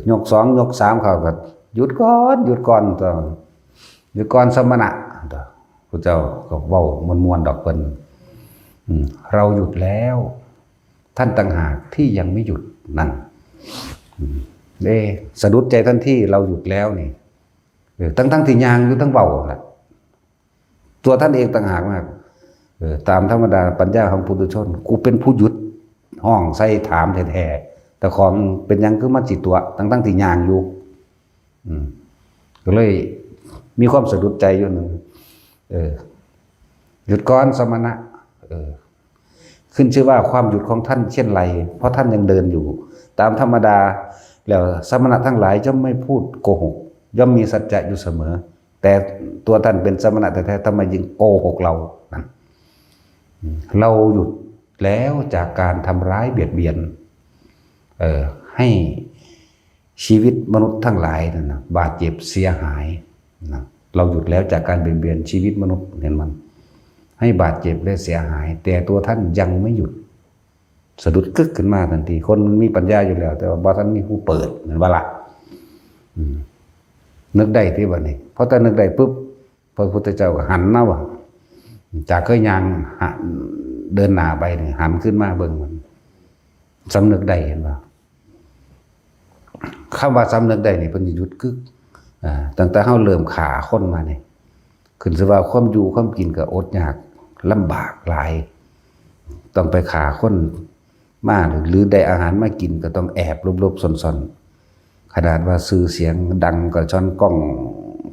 S1: ยก2ยก3เขาก็หยุดก่อนต้องหยุดก่อนสมณะพระเจ้าก็เว้ามวนๆดอกเพิ่นเราหยุดแล้วท่านต่างหากที่ยังไม่หยุดนั่นสะดุดใจท่านที่เราหยุดแล้วนี่ทั้งที่ยางอยู่ทั้งเบาแหละตัวท่านเองต่างหากมากตามธรรมดาปัญญาของปุถุชนกูเป็นผู้หยุดห้องใส่ถามแท้ๆแต่ของเป็นยังคือมันจิตตัวทั้งที่ยางอยู่ก็เลยมีความสะดุดใจอยู่หนึ่งหยุดก่อนสมณะขึ้นชื่อว่าความหยุดของท่านเช่นไรเพราะท่านยังเดินอยู่ตามธรรมดาแล้วสมณะทั้งหลายย่อมไม่พูดโกหกย่อมมีสัจจะอยู่เสมอแต่ตัวท่านเป็นสมณะแท้ๆทำไมยิงโกหกเรานั่นเราหยุดแล้วจากการทำร้ายเบียดเบียนให้ชีวิตมนุษย์ทั้งหลายนั่นนะบาดเจ็บเสียหายนะเราหยุดแล้วจากการเบียดเบียนชีวิตมนุษย์เห็นมันให้บาดเจ็บและเสียหายแต่ตัวท่านยังไม่หยุดสะดุดกึกขึ้นมาทันทีคนมันมีปัญญาอยู่แล้วแต่ว่าท่านมีผู้เปิดเหมือนว่าละนึกได้ที่วันนี้เพราะถ้านึกได้ปุ๊บพระพุทธเจ้าก็หันมาว่าจากเคยยางเดินหน้าไปเนี่ยหันขึ้นมาเบิ่งมันสำนึกได้เห็นป่ะคำว่าสำนึกได้นี่เป็นหยุดกึกตั้งแต่เฮาเริ่มขาคนมาเนี่ยขึ้นสว่าความอยู่ความกินก็อดยากลำบากหลายต้องไปขาคนมาหรือได้อาหารมากินก็ต้องแอบลบๆซ่อนๆขนาดว่าซื้อเสียงดังก็ช้อนกล้อง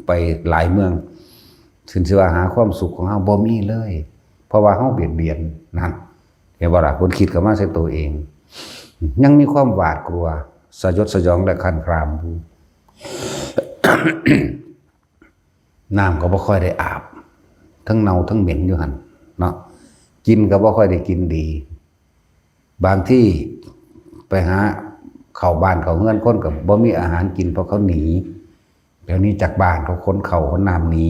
S1: ไปหลายเมืองถึงสิว่าหาความสุขของเฮาบ่มีเลยเพราะว่าเฮาเบียดนั่นเห็นบ่ล่ะคนคิดก็มาใส่ตัวเองยังมีความหวาดกลัวสยดสยองและคันครามอยู่ น้ำก็บ่ค่อยได้อาบทั้งเน่าทั้งเหม็นอยู่หั่นเนาะกินก็บ่ค่อยได้กินดีบางที่ไปหาเข้าบ้านเข้าเฮือนคนก็บ่มีอาหารกินเพราะเขาหนีเดี๋ยวนี้จากบ้านเขาขนเข้าขนน้ำหนี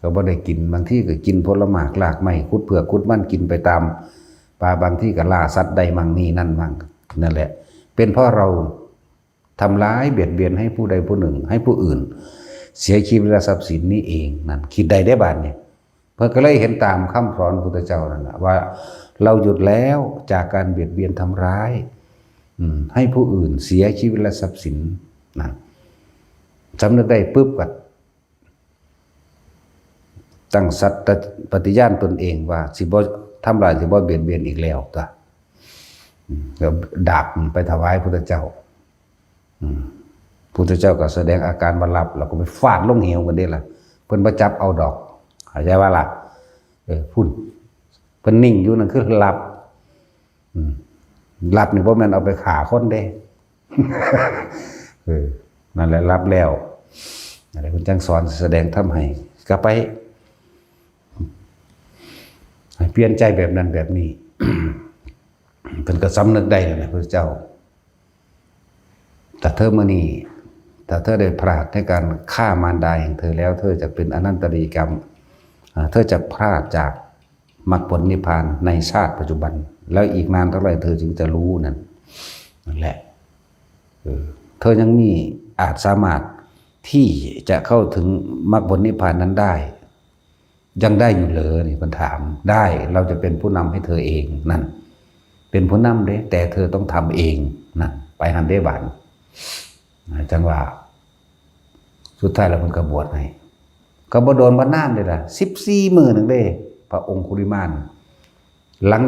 S1: ก็บ่ได้กินบางที่ก็กินผลไม้รากไม้คุดเผือกคุดมันกินไปตามป่าบางที่ก็ล่าสัตว์ใดมั่งนี่นั่นมั่งนั่นแหละเป็นเพราะเราทำร้ายเบียดเบียนให้ผู้ใดผู้หนึ่งให้ผู้อื่นเสียชีวิตและทรัพย์สินนี้เองนั่นคิดใดได้บาดเนี่ยเพื่อก็เลยเห็นตามคำสอนพุทธเจ้านั่นแหละว่าเราหยุดแล้วจากการเบียดเบียนทำร้ายให้ผู้อื่นเสียชีวิตและทรัพย์สินนั่นสำนึกได้ปุ๊บก็ตั้งสัตย์ปฏิญาณตนเองว่าสิบ่ทำลายสิบ่เบียดเบียนอีกแล้วตัวแล้วดาบไปถวายพุทธเจ้าพุทธเจ้าก็แสดงอาการบรรลับแล้วก็ไปฟาดลงเหวกันได้ล่ะเพิ่นบ่จับเอาดอกเข้าใจว่าล่ะพุ่นเพิ่นนิ่งอยู่นั่นคือหลับหลับนี่บ่แม่นเอาไปฆ่าคนเด้ นั่นแหละรับแล้วอะไรคุณจังสอนแสดงทำให้ก็ไปเปลี่ยนใจแบบนั้นแบบนี้ เป็นก็สำนึกได้เลยพระเจ้าแต่เธอมื่อนี้แต่เธอได้พลาดในการฆ่ามารดาของเธอแล้วเธอจะเป็นอนันตริกรรมเธอจะพลาดจากมรรคผลนิพพานในชาติปัจจุบันแล้วอีกนานเท่าไหร่เธอจึงจะรู้นั่นแหละเธอยังมีอาจสามารถ ที่จะเข้าถึงมรรคผลนิพพานนั้นได้ยังได้อยู่เหรอนี่เพิ่นถามได้เราจะเป็นผู้นำให้เธอเองนั่นเป็นผู้นำเด้แต่เธอต้องทำเองนั่นไปหันได้บานจังว่าสุดท้ายแล้วเพิ่นก็บวชให้ก็บ่โดนบ่นานเลยล่ะ14มื้อนึงเด้พระองค์คุลิมานหลัง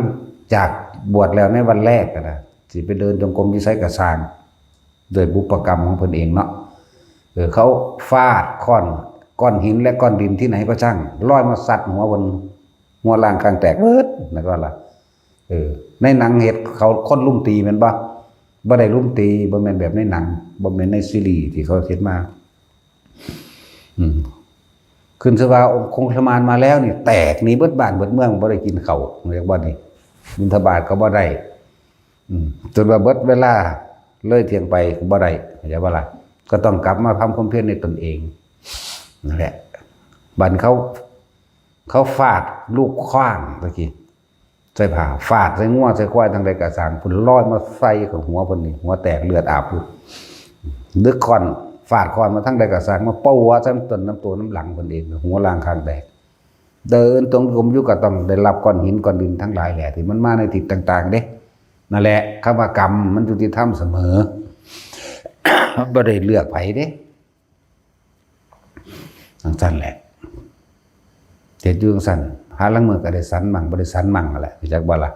S1: จากบวชแล้วในวันแรกนะสิไปเดินจงกรมที่ไสกสร้างโดยบุพกรรมของเพิ่นเองเนาะเขาฟาดก้อนหินและก้อนดินที่ไหนก็ช่างลอยมาซัดหัวบนหัวล่างกลางแตกเบิดนั่นก็ล่ะในหนังเฮ็ดเขาคนลุมตีแม่นบ่ได้ลุมตีบ่แม่นแบบในหนังบ่แม่นในซีรีส์ที่เขาเฮ็ดมาขึ้นสว่าองค์คงทมานมาแล้วนี่แตกหนีเบิดบ้านเบิดเมืองบ่ได้กินข้าวเรียกว่านี่บิณฑบาตก็บ่ได้จนว่าเบิดเวลาเลยเที่ยงไปก็บ่ได้เข้าใจบ่ล่ะก็ต้องกลับมาทำความเพียรในตนเองนั่นแหละบัดเขาฟาดลูกขว้างตะกี้ใส่ผ้าฟาดใส่งัวใส่ควายทางใดกะสร้างพุ่นลอยมาใส่กับหัวเพิ่นนี่หัวแตกเลือดอาบอยู่นึกคอนฟาดคอนมาทั้งใดกะสร้างมาเป้าหัวซ้ำต้นน้ำตัวน้ำหลังเพิ่นเองหัวล่างข้างแตกเดินตรงกลมอยู่ก็ต้องได้รับก้อนหินก้อนดินทั้งหลายแหละที่มันมาในทิศต่างๆเด้นั่นแหละคำว่ากรรมมันยุติธรรมเสมอ บ่ได้เลือกไผเด้สั่นแหละเจ็ดอยู่สั่นหาลังมือก็ได้สันมั่งบ่ได้สันมั่งนั่นแหละจักบ่ล่ะ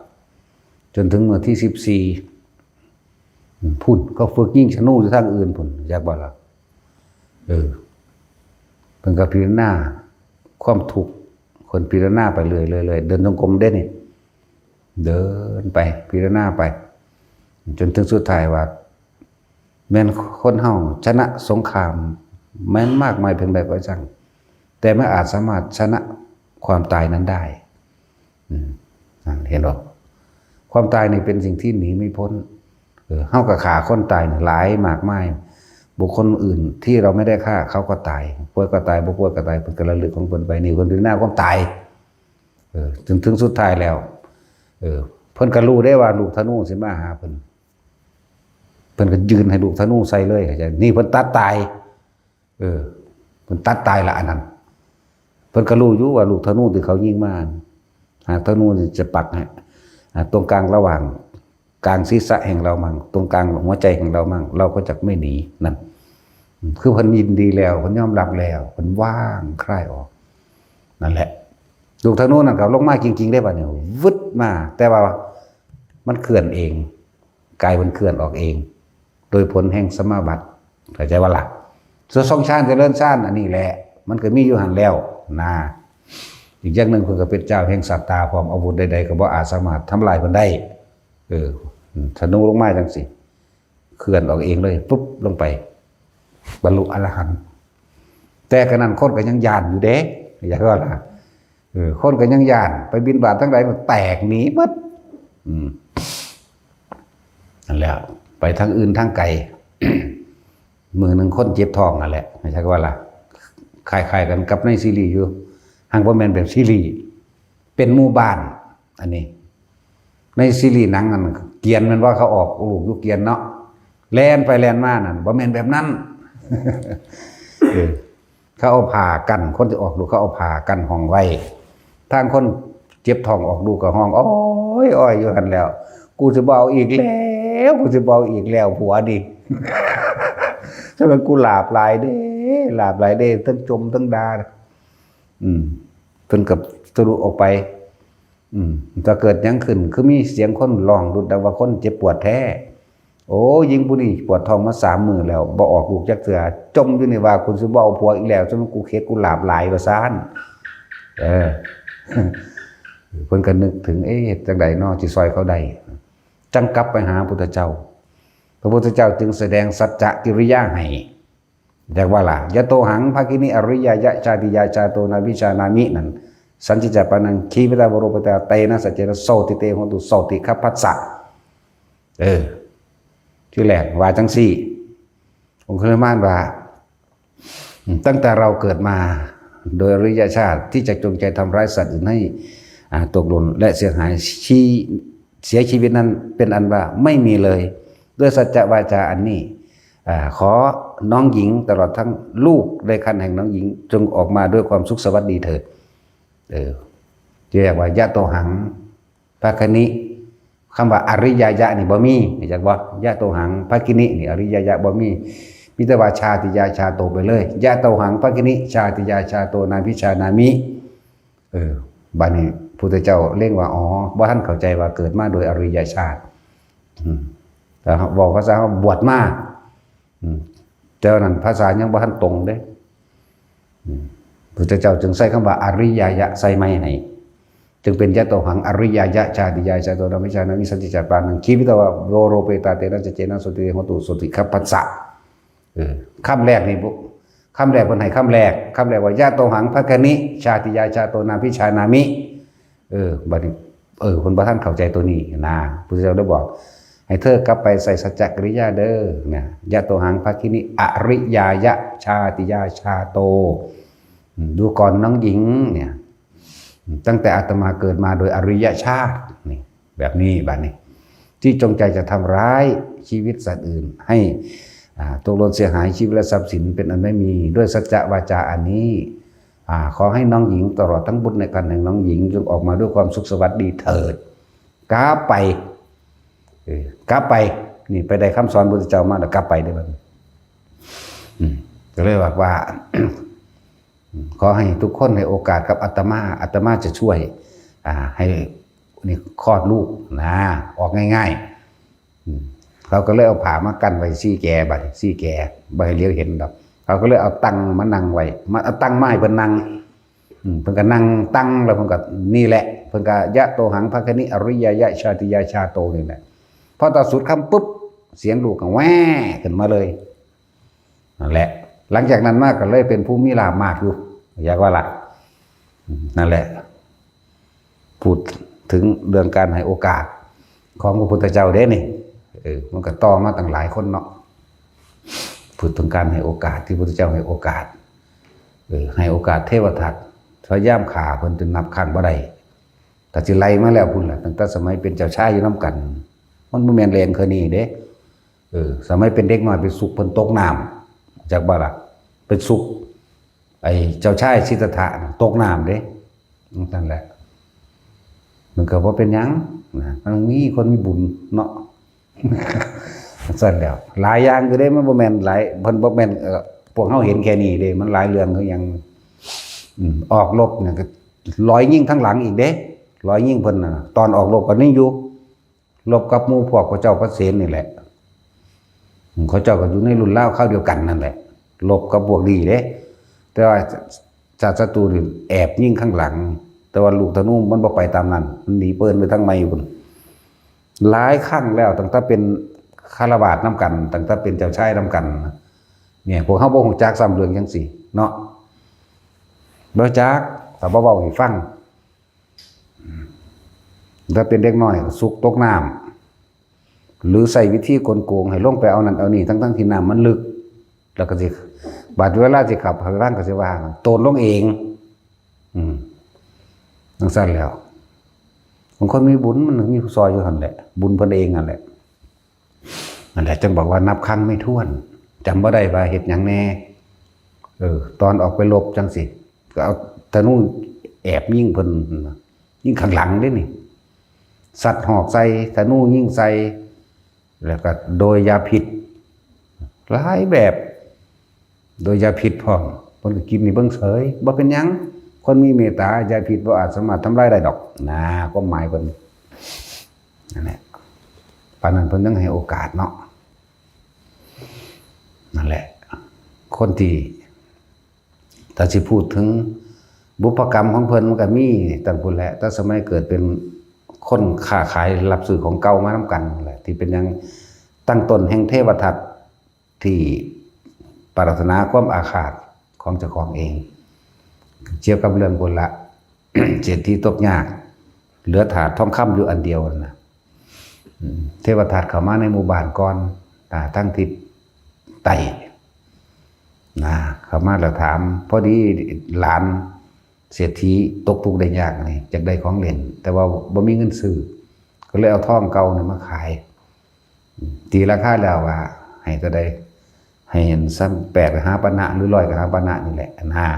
S1: จนถึงมื้อที่14พุ่นก็ฝึกยิงธนูอยู่ทางอื่นพุ่นจักบ่ล่ะเพิ่นก็พิจารณาความทุกข์คนพิจารณาไปเรื่อยๆเดินจงกรมเด้นี่เดินไปพิจารณาไปจนถึงสุดท้ายว่าแม้นคนเฮาชนะสงครามแม้นมากมายเพียงใดก็ช่างแต่ไม่อาจสามารถชนะความตายนั้นได้เห็นหรอความตายนี่เป็นสิ่งที่หนีไม่พ้นเฮาก็ฆ่าคนตายหลายมากมายบุคคลอื่นที่เราไม่ได้ฆ่าเขาก็ตายป่วยก็ตายบ่ป่วยก็ตายเป็นกระลึกของเพิ่นไปนี่คนพิจารณาความตายจนถึงสุดท้ายแล้วเพิ่นก็รู้ได้ว่าลูกธนูสิมาหาเพิ่นก็ยืนให้ลูกธนูใส่เลยเข้าใจนี่เพิ่นตัดตายเพิ่นตัดตายละอันนั้นเพิ่นก็รู้อยู่ว่าลูกธนูที่เขายิงมาหากธนูจะปักให้ตรงกลางระหว่างกลางศีรษะแห่งเรามั่งตรงกลางหัวใจของเรามั่งเราก็จะไม่หนีนั่นคือเพิ่นยินดีแล้วเพิ่นยอมรับแล้วเพิ่นว่างคลายออกนั่นแหละลูกธนูนั่นก็ลงมาจริงๆได้ป่ะเนี่ยวึดมาแต่ว่ามันเคลื่อนเองกายมันเคลื่อนออกเองโดยผลแห่งสมาบัติเข้าใจว่าล่ะส่วนสองชาติเจริญชาติอันนี้แหละมันก็มีอยู่หันแล้วนะอีกอย่างหนึ่งเพิ่นก็เป็นเจ้าแห่งสัตตาพร้อมอาวุธใดๆก็บ่อาจสามารถทำลายเพิ่นได้ธนูลงมาจังสิเคลื่อนออกเองเลยปุ๊บลงไปบรรลุอรหันต์แต่ขณะนั้นคนก็ยังย่านอยู่เด้อย่าว่าล่ะคนก็ยังย่านไปบิณฑบาตทั้งหลายมันแตกหนีหมดนั่นแหละไปทางอื่นทางไกล มือหนึ่งคนเจ็บท้องนั่นแหละไม่ใช่ว่าล่ะคล้ายๆกันกับในซีรีส์อยู่หางบ่แม่นแบบซีรีส์เป็นหมู่บ้านอันนี้ในซีรีส์หนังนั่นเกียนมันว่าเขาออกลูกอยู่เกียนเนาะแล่นไปแล่นมานั่นบ่แม่นแบบนั้น เขาเอาผ้ากันคนที่ออกลูกเขาเอาผ้ากันห้องไว้ทางคนเจ็บท้องออกลูกก็ห้องโอ้ยอ้อยอยู่หั่นแล้วกูสิบ่เอาอีกแล้วกูสิบ่เอาอีกแล้วผัวดิถ้ามันกูหลาบหลายเด้ทั้งจมทั้งด่าเพิ่นกับทะลุออกไปถ้าเกิดหยังขึ้นคือมีเสียงคนร้องดุดดังว่าคนเจ็บปวดแท้โอ้ยิงผู้นี้ปวดท้องมา3 มื้อแล้วบ่ออกลูกจักเทื่อจมอยู่นี่ว่าคุณสิบ่เอาผัวอีกแล้วจนกูเข็ดกูหลาบหลายว่าซ่านเพิ่นก็นึกถึงจังได๋เนาะสิซอยเขาได้จังกลับไปหาพุทธเจ้าพระพุทธเจ้าจึงแสดงสัจจะกิริยาให้เรียกว่าล่ะยะโตหังภคินิอริยยะชาติยาชาโตนาวิชานามินั่นสัญจิจาปนังคีวิตาบรปตาเตนะสัจเจนะโสติเตโหตุโสติคัพพัสสะที่แรกว่าจังซี่องค์คุลิมานว่าตั้งแต่เราเกิดมาโดยอริยชาติที่จะจงใจทำร้ายสัตว์อื่นให้ตกหล่นและเสียหายเสียชีวิตนั้นเป็นอันว่าไม่มีเลยด้วยสัจจะวาจาอันนี้ ขอน้องหญิงตลอดทั้งลูกในครรภ์แห่งน้องหญิงจงออกมาด้วยความสุขสวัสดีเถิดเรียกว่ายะโตหังภคณิคำว่าอริยายะนี่บ่มีจากว่ายะโตหังภคณินี่อริยายะบ่มีมิตรว่าชาติยาชาโตไปเลยยะโตหังภคณิชาติยาชาโตนาพิชานามิบัดนี้พุทธเจ้าเร่งว่าอ๋อบ่ท่านเข้าใจว่าเกิดมาโดยอริยชาติแต่บอกภาษาบวชมาเจ้านั้นภาษายังบ่ทันตรงเด้พุทธเจ้าจึงใช้คำว่าอริยายะใส่ไม่ไหนจึงเป็นยะโตหังอริยายะชาติยาชาโตนามิชานามิสัจจิจาปานังคีวิตวะโรโรเปตาเตนะเจนะสุติโหตุสุติคัพพัสสะคำแรกนี่คำแรกบนไหนคำแรกว่ายะโตหังภคณิชาติยาชาโตนาพิชานามิบัดนี้คนบ่ท่านเข้าใจตัวนี้นะพุทธเจ้าได้บอกให้เธอกลับไปใส่สัจจกริยาเด้อเนี่ยยะโตหังภคินิอริยายะชาติยาชาโตดูก่อนน้องหญิงเนี่ยตั้งแต่อาตมาเกิดมาโดยอริยชาตินี่แบบนี้บัดนี้ที่จงใจจะทำร้ายชีวิตสัตว์อื่นให้ตกหล่นเสียหายชีวิตและทรัพย์สินเป็นอันไม่มีด้วยสัจจะวาจาอันนี้ขอให้น้องหญิงตลอดทั้งบุตรในกันแห่งน้องหญิงจงออกมาด้วยความสุขสวัสดีเถิดกลับไปนี่ไปได้คำสอนพุทธเจ้ามาแล้วกลับไปได้บ้างก็เลยบอกว่า ขอให้ทุกคนให้โอกาสกับอาตมาจะช่วยให้นี่คลอดลูกนะออกง่ายๆเขาก็เลยเอาผ้ามากั้นไว้ซี่แก่บัดซี่แก่ใบเลี้ยวเห็นดอกเขาก็เลยเอาตั้งมานั่งไว้มาเอาตั้งไม้เพิ่นนั่งเพิ่นก็นั่งตั้งแล้วเพิ่นก็นี่แหละเพิ่นก็ยะโตหังภคณิอริยายะชาติยาชาโตนี่แหละพอต่อสุดคำปุ๊บเสียงลูกก็แว่ขึ้นมาเลยนั่นแหละหลังจากนั้นมากก็เลยเป็นผู้มีลาภมากอยู่อยากว่าละนั่นแหละพูดถึงเรื่องการให้โอกาสของพระพุทธเจ้าเด้นี่มันก็ต่อมาตั้งหลายคนเนาะพูดถึงการให้โอกาสที่พระพุทธเจ้าให้โอกาสให้โอกาสเทวทัตพยายามฆ่าเพิ่นจนนับครั้งบ่ได้แต่สิไล่มาแล้วพุ่นล่ะตั้งแต่สมัยเป็นเจ้าชายอยู่นำกันมันบ่แม่นแรงคือนี่เด้สมัยเป็นเด็กน้อยไปสุกเพิ่นตกน้ำจากบ่ล่ะเป็นสุกไอ้เจ้าชายสิทธัตถะตกน้ำเด้นั่นแหละมันก็บ่เป็นหยังนะมันมีคนมีบุญเนาะสั่นแล้วหลายอย่างคือเด้มันบ่แม่นหลายเพิ่นบ่แม่นพวกเฮาเห็นแค่นี้เด้มันหลายเรื่องคือหยังออกรบเนี่ยก็ร้อยยิงทั้งหลังอีกเด้ร้อยยิงเพิ่นน่ะตอนออกรบก็นี่อยู่รบกับหมู่พวกพระเจ้าพระเสนนี่แหละเขาเจ้าก็อยู่ในรุ่นราวคราวเดียวกันนั่นแหละรบกับพวกดีเด้แต่ว่าศัตรูนี่แอบยิงข้างหลังแต่ว่าลูกธนูมันบ่ไปตามนั้นมันหนีเปิ้นไปทางไม้พุ่นหลายครั้งแล้วตั้งแต่เป็นคารวาสนำกันตั้งแต่เป็นเจ้าชายนำกันเนี่ยพวกเฮาบ่ฮู้จักซ้ำเรื่องจังซี่เนาะบ่จักถ้าบ่เว้าให้ฟังถ้าเป็นเด็กน้อยสุกตกน้ำหรือใส่วิธีกลโกงให้ลงไปเอานั่นเอานี่ทั้งที่น้ำมันลึกแล้วก็สิบาดเวลาสิขับข้างล่างก็สิว่าโตนลงเองจังซั่นแล้วบางคนมีบุญมันมีผู้ซอยอยู่หั่นแหละบุญเพิ่นเองนั่นแหละนั่นแหละจึงบอกว่านับครั้งไม่ถ้วนจำบ่ได้ว่าเฮ็ดหยังแน่ตอนออกไปรบจังสิก็เอาธนูแอบยิงเพิ่นยิงข้างหลังเด้นี่สัตว์หอกใส่ธนูยิงใส่แล้วก็โดยยาพิษหลายแบบโดยยาพิษพร้อมเพิ่นก็กินนี่เบิ่งเฉยบ่เป็นหยังคนมีเมตตายาพิษบ่อาจสามารถทำลายได้ดอกนะความหมายเพิ่นนั่นแหละปานนั้นเพิ่นต้องให้โอกาสเนาะนั่นแหละคนที่ถ้าสิพูดถึงบุพกรรมของเพิ่นมันก็มีตั้งพุ่นแหละแต่สมัยเกิดเป็นคนค้าขายรับซื้อของเก่ามานำกันแหละที่เป็นยังตั้งต้นแห่งเทวทัตที่ปรารถนาความอาฆาตของเจ้าของเองเกี่ยวกับเรื่องพุ่นละ เศรษฐีตกยากเหลือถาดทองคำอยู่อันเดียวนะเทวทัตเข้ามาในหมู่บ้านก่อนทั้งทิศไต่นะเข้ามาแล้วถามพอดีหลานเศรษฐีตกทุกข์ได้ยากนี่จากได้ของเล่นแต่ว่าบ่มีเงินซื้อก็เลยเอาทองเก่าเนี่ยมาขายตีราคาแล้วว่าให้เท่าใด ให้เห็นซ้ำ8กับ5ปณะหรือ100กับ5ปณะนี่แหละนะ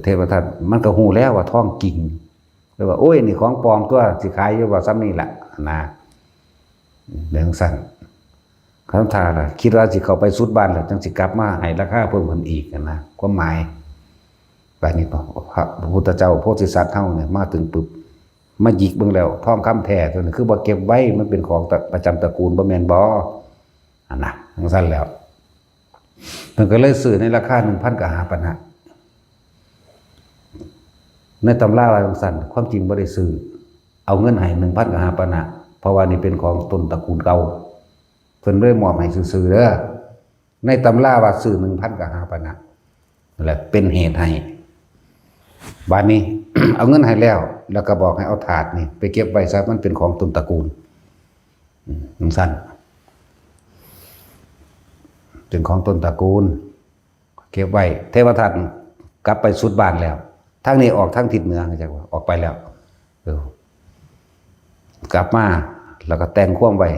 S1: เทพทัตมันก็ฮู้แล้วว่าท้องกิ่งเลยว่าโอ้ยนี่ของปลอมตัวสิขายอยู่ว่าซ้ำนี่แหละนะเรื่องสั้นคำถามล่ะคิดว่าสิเข้าไปสุดบ้านแล้วจังสิกลับมาให้ราคาเพิ่มขึ้นอีกนะความหมายแบบนี้พระพุทธเจ้าโพธิสัตว์เฮาเนี่ยมาถึงปึ๊บมาหยิกเบิ่งแล้วทองคำแท้ตัวนี้คือบ่เก็บไว้มันเป็นของประจำตระกูลบ่แม่นบ่นะจังซั่นแล้วเพิ่นก็เลยซื้อในราคา 1,000 กับ5ปณะในตำราว่าจังซั่นความจริงบ่ได้ซื้อเอาเงินให้ 1,000 กับ5ปณะเพราะว่านี่เป็นของต้นตระกูลเก่าเพิ่นเลยมอบให้ซื่อๆเด้อในตำราว่าซื้อ 1,000 กับ5ปณะนั่นแหละเป็นเหตุให้บัดนี้ เอาเงินให้แล้วก็บอกให้เอาถาดนี่ไปเก็บไว้ซะมันเป็นของต้นตระกูลจังซั่นเป็นของต้นตระกูลเก็บไว้เทวทัตกลับไปสุดบ้านแล้วทางนี้ออกทางทิศเหนือจังว่าออกไปแล้วกลับมาแล้วก็แต่งความไว้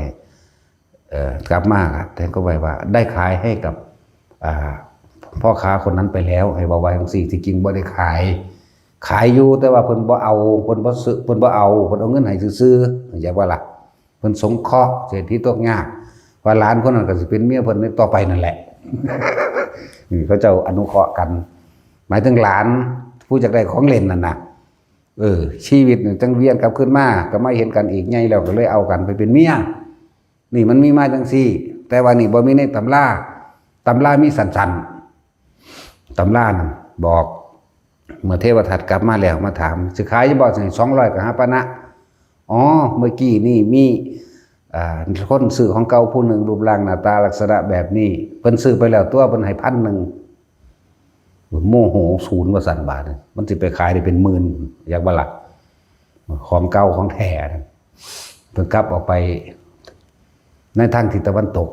S1: กลับมาแต่งก็ไว้ว่าได้ขายให้กับพ่อค้าคนนั้นไปแล้วให้ว่าไว้จังซี่ที่จริงบ่ได้ขายอยู่แต่ว่าเพิ่นบ่เอาเพิ่นบ่ซื้อเพิ่นบ่เอาเพิ่นเอาเงินให้ซื่อๆจังว่าล่ะเพิ่นสงเคราะห์เศรษฐีตกยากว่าหลานคนนั้นก็สิเป็นเมียเพิ่นในต่อไปนั่นแหละเขาเจ้าอนุเคราะห์กันหมายถึงหลานผู้จักได้ของเล่นนั่นน่ะชีวิตนี่จังเวียนกลับขึ้นมาก็มาเห็นกันอีกใหญ่แล้วก็เลยเอากันไปเป็นเมียนี่มันมีมาจังซี่แต่ว่านี่บ่มีในตำรามีสั้นๆตำรานั่นบอกเมื่อเทวทัตกลับมาแล้วมาถามสิขายอยู่บ่สิ200กับ5ปณะอ๋อเมื่อกี้นี่มีคนซื้อของเก่าผู้หนึ่งรูปร่างหน้าตาลักษณะแบบนี้เพิ่นซื้อไปแล้วตัวเพิ่นให้1,000โมโหศูนย์ว่าสั่นบาทมันสิไปขายได้เป็นหมื่นอยากบ่ล่ะของเก่าของแท้เพิ่นกลับออกไปในทางทิศตะวันตก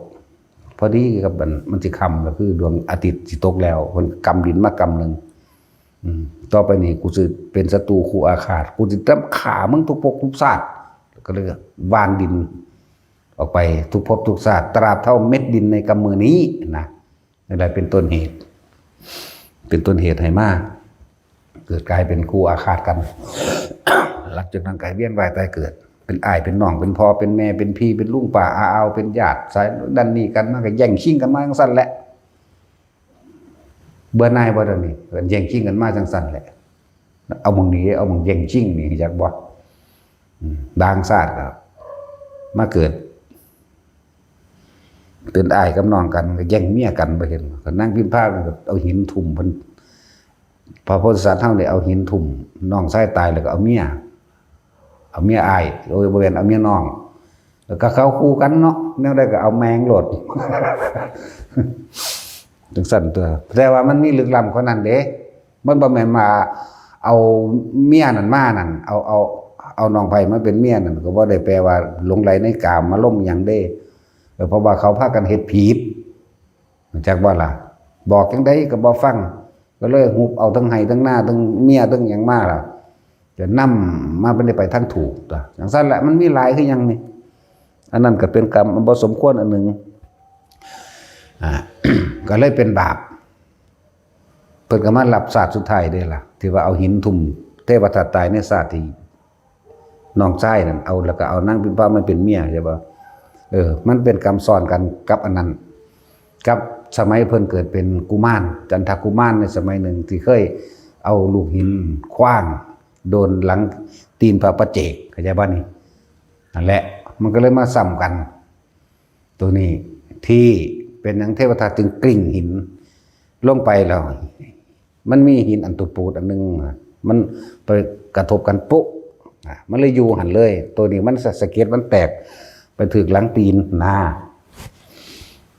S1: พอดีกับมันสิค่ำก็คือดวงอาทิตย์สิตกแล้วเพิ่นกำดินมากำนึงต่อไปนี่กูสิเป็นศัตรูคู่อาฆาตกูสิต้องฆ่ามึงทุกภพทุกชาติก็เลยวานดินออกไปทุกภพทุกชาติตราบเท่าเม็ดดินในกำมือนี้นะนี่แหละเป็นต้นเหตุให้มาเกิดกลายเป็นคู่อาฆาตกัน หลังจากนั้นกลายเวียนว่ายตายเกิดเป็นอ้ายเป็นน้องเป็นพ่อเป็นแม่เป็นพี่เป็นลุงป้าอาเอาเป็นญาติสายดันนี่กันมาก็แย่งชิงกันมาจังซั่นแหละเบื่อหน่ายบ่เดี๋ยวนี้แย่งชิงกันมาจังซั่นแหละเอามึงนี้เอามึงแย่งชิงนี่จักบ่ดางซาดก็มาเกิดเป็นอ้ายกับน้องกันก็แย่งเมียกันบ่เห็นก็นั่งพิมพ์ผ้าเอาหินทุ่มเพิ่นพระโพธิสัตว์เฮาได้เอาหินทุ่มน้องชายตายแล้วก็เอาเมียอ้ายโดยบ่แม่นเอาเมียน้องแล้วก็เข้าคู่กันเนาะแนวใดก็เอาแมงโลด จังซั่นตัวแต่ว่ามันมีลึกล้ำกว่านั้นเด้มันบ่แม่นมาเอาเมียนั่นมานั่นเอาน้องไผมาเป็นเมียนั่นก็บ่ได้แปลว่าหลงไหลในกามมาล้มหยังเด้เพราะว่าเขาพากันเฮ็ดผิดจักบ่ล่ะบอกจังได๋ก็บ่ฟังก็เลยหุบเอาทั้งให้ทั้งหน้าทั้งเมียทั้งหยังมาล่ะจะนำมาเป็นได้ไปทางถูกตัวจังซั่นแหละมันมีหลายคือหยังนี่อันนั้นก็เป็นกรรมบ่สมควรอันนึงก็เลยเป็นบาปเพิ่นก็มารับศาสตร์สุดท้ายได้ล่ะที่ว่าเอาหินทุ่มเทวทัตตายในศาสตร์ที่น้องชายนั่นเอาแล้วก็เอานางพิมพามาเป็นเมียใช่ป่ะมันเป็นกรรมซ้อนกันกับอันนั้นกับสมัยเพิ่นเกิดเป็นกุมารจันทกุมารในสมัยหนึ่งที่เคยเอาลูกหินขว้างโดนหลังตีนพระปัจเจกเข้าใจบ่นี่นั่นแหละมันก็เลยมาซ้ำกันตัวนี้ที่เป็นหยังเทวทัตจึงกลิ้งหินลงไปแล้วมันมีหินอันตุปูดอันนึงมันไปกระทบกันปุ๊บมันเลยอยู่หันเลยตัวนี้มันสะเก็ดมันแตกไปถึงหลังตีน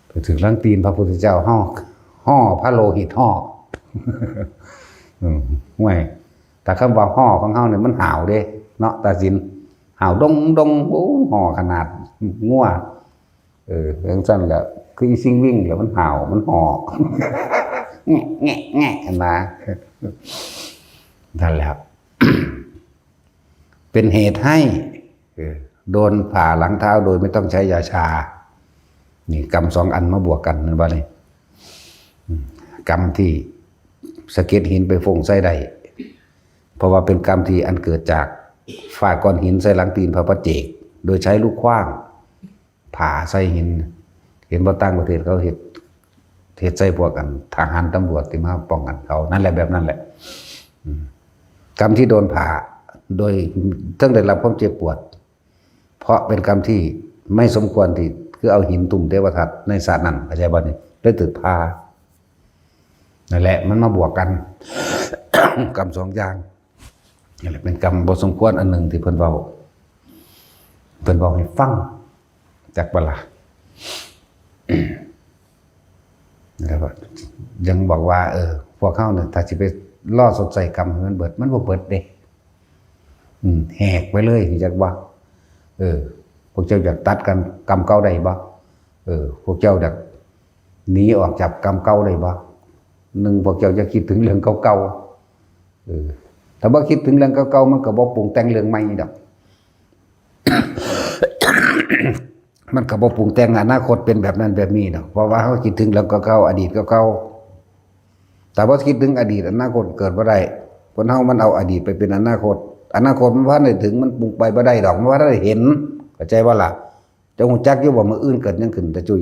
S1: ไปถึงหลังตีนพระพุทธเจ้าห่อพระโลหิตห่อห่วยแต่คำว่าห่อของเฮาเนี่ยมันห่าวเด้เนาะตาสินห่าวดงโอ้ห่อขนาดงัวเรื่องสั้นแหละคือซิ่งวิ่งแล้วมันห่าวมันห่อแง่มานั่นแหละครับ เป็นเหตุให้โดนผ่าหลังเท้าโดยไม่ต้องใช้ยาชานี่กรรม2 อันมาบวกกันนั่นบ่นี่ กรรมที่สะเก็ดหินไปฟงใส่ได้เพราะว่าเป็นกรรมที่อันเกิดจากฝ่าก้อนหินใส่หลังตีนพระปัจเจกโดยใช้ลูกขว้างผ่าใส่หินเห็นว่าต่างประเทศเขาเฮ็ดใส่พวกกันทหารตำรวจที่มาป้องกันเขานั่นแหละแบบนั้นแหละกรรมที่โดนผ่าโดยต้องได้รับความเจ็บปวดเพราะเป็นกรรมที่ไม่สมควรที่คือเอาหินตุ่มเทวทัตในศาสตร์นั้นเข้าใจบ่นี่ได้ตึกพานั่นแหละมันมาบวกกัน กรรมสองอย่างนี่แหละเป็นกรรมบ่สมควรอันหนึ่งที่เพิ่นเว้าให้ฟังจากบลาแล้วก็ยังบอกว่าพวกเขาเนี่ยถ้าสิไปล่อสดใส่กรรมมันเบิดมันบ่เบิดเด้แหกไปเลยจักว่าพวกเจ้าอยากตัดกันกรรมเก่าได้บ่พวกเจ้าอยากหนีออกจากกรรมเก่าได้บ่หนึ่งพวกเจ้าจะคิดถึงเรื่องเก่าๆถ้าบ่คิดถึงเรื่องเก่าๆมันก็บ่ปรุงแต่งเรื่องใหม่ดอก มันก็บ่ปรุงแต่งอนาคตเป็นแบบนั้นแบบนี้ดอกเพราะว่าเขาคิดถึงเรื่องเก่าๆอดีตเก่าๆแต่ว่าคิดถึงอดีตอนาคตเกิดบ่ได้คนเฮามันเอาอดีตไปเป็นอนาคตมันว่าได้ถึงมันปรุงไปบ่ได้ดอกมันว่าได้เห็นเข้าใจว่าล่ะเจ้าฮู้จักอยู่ว่ามื้ออื่นเกิดหยังขึ้นตะจุ้ย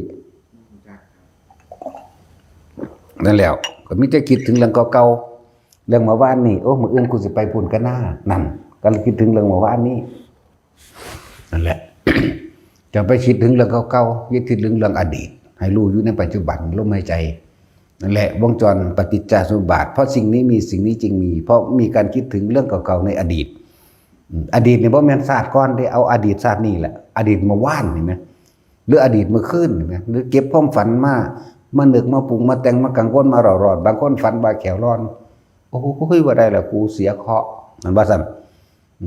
S1: นั่นแหละก็มีแต่คิดถึงเรื่องเก่าๆเรื่องเมื่อวานนี่โอ้มื้ออื่นกูสิไปพุ่นกันหน้านั่นก็คิดถึงเรื่องเมื่อวานนี้นั่นแหละ จะไปคิดถึงเรื่องเก่าๆยึดติดเรื่องอดีตให้รู้อยู่ในปัจจุบันลมหายใจนั่นแหละวงจรปฏิจจสมุปบาทเพราะสิ่งนี้มีสิ่งนี้จึงมีเพราะมีการคิดถึงเรื่องเก่าๆในอดีตเนี่ยบ่แม่นศาสตร์ก่อนได้เอาอดีตศาสตร์นี่แหละอดีตมาว่านเห็นไหมหรืออดีตเมื่อคืนเห็นไหมหรือเก็บความฝันมานึกมาปรุงมาแต่งมากังวลมาหลอนบางคนฝันว่าแขวร้อนโอ้โหว่าได้ล่ะกูเสียเคราะห์นั่นว่าซั่น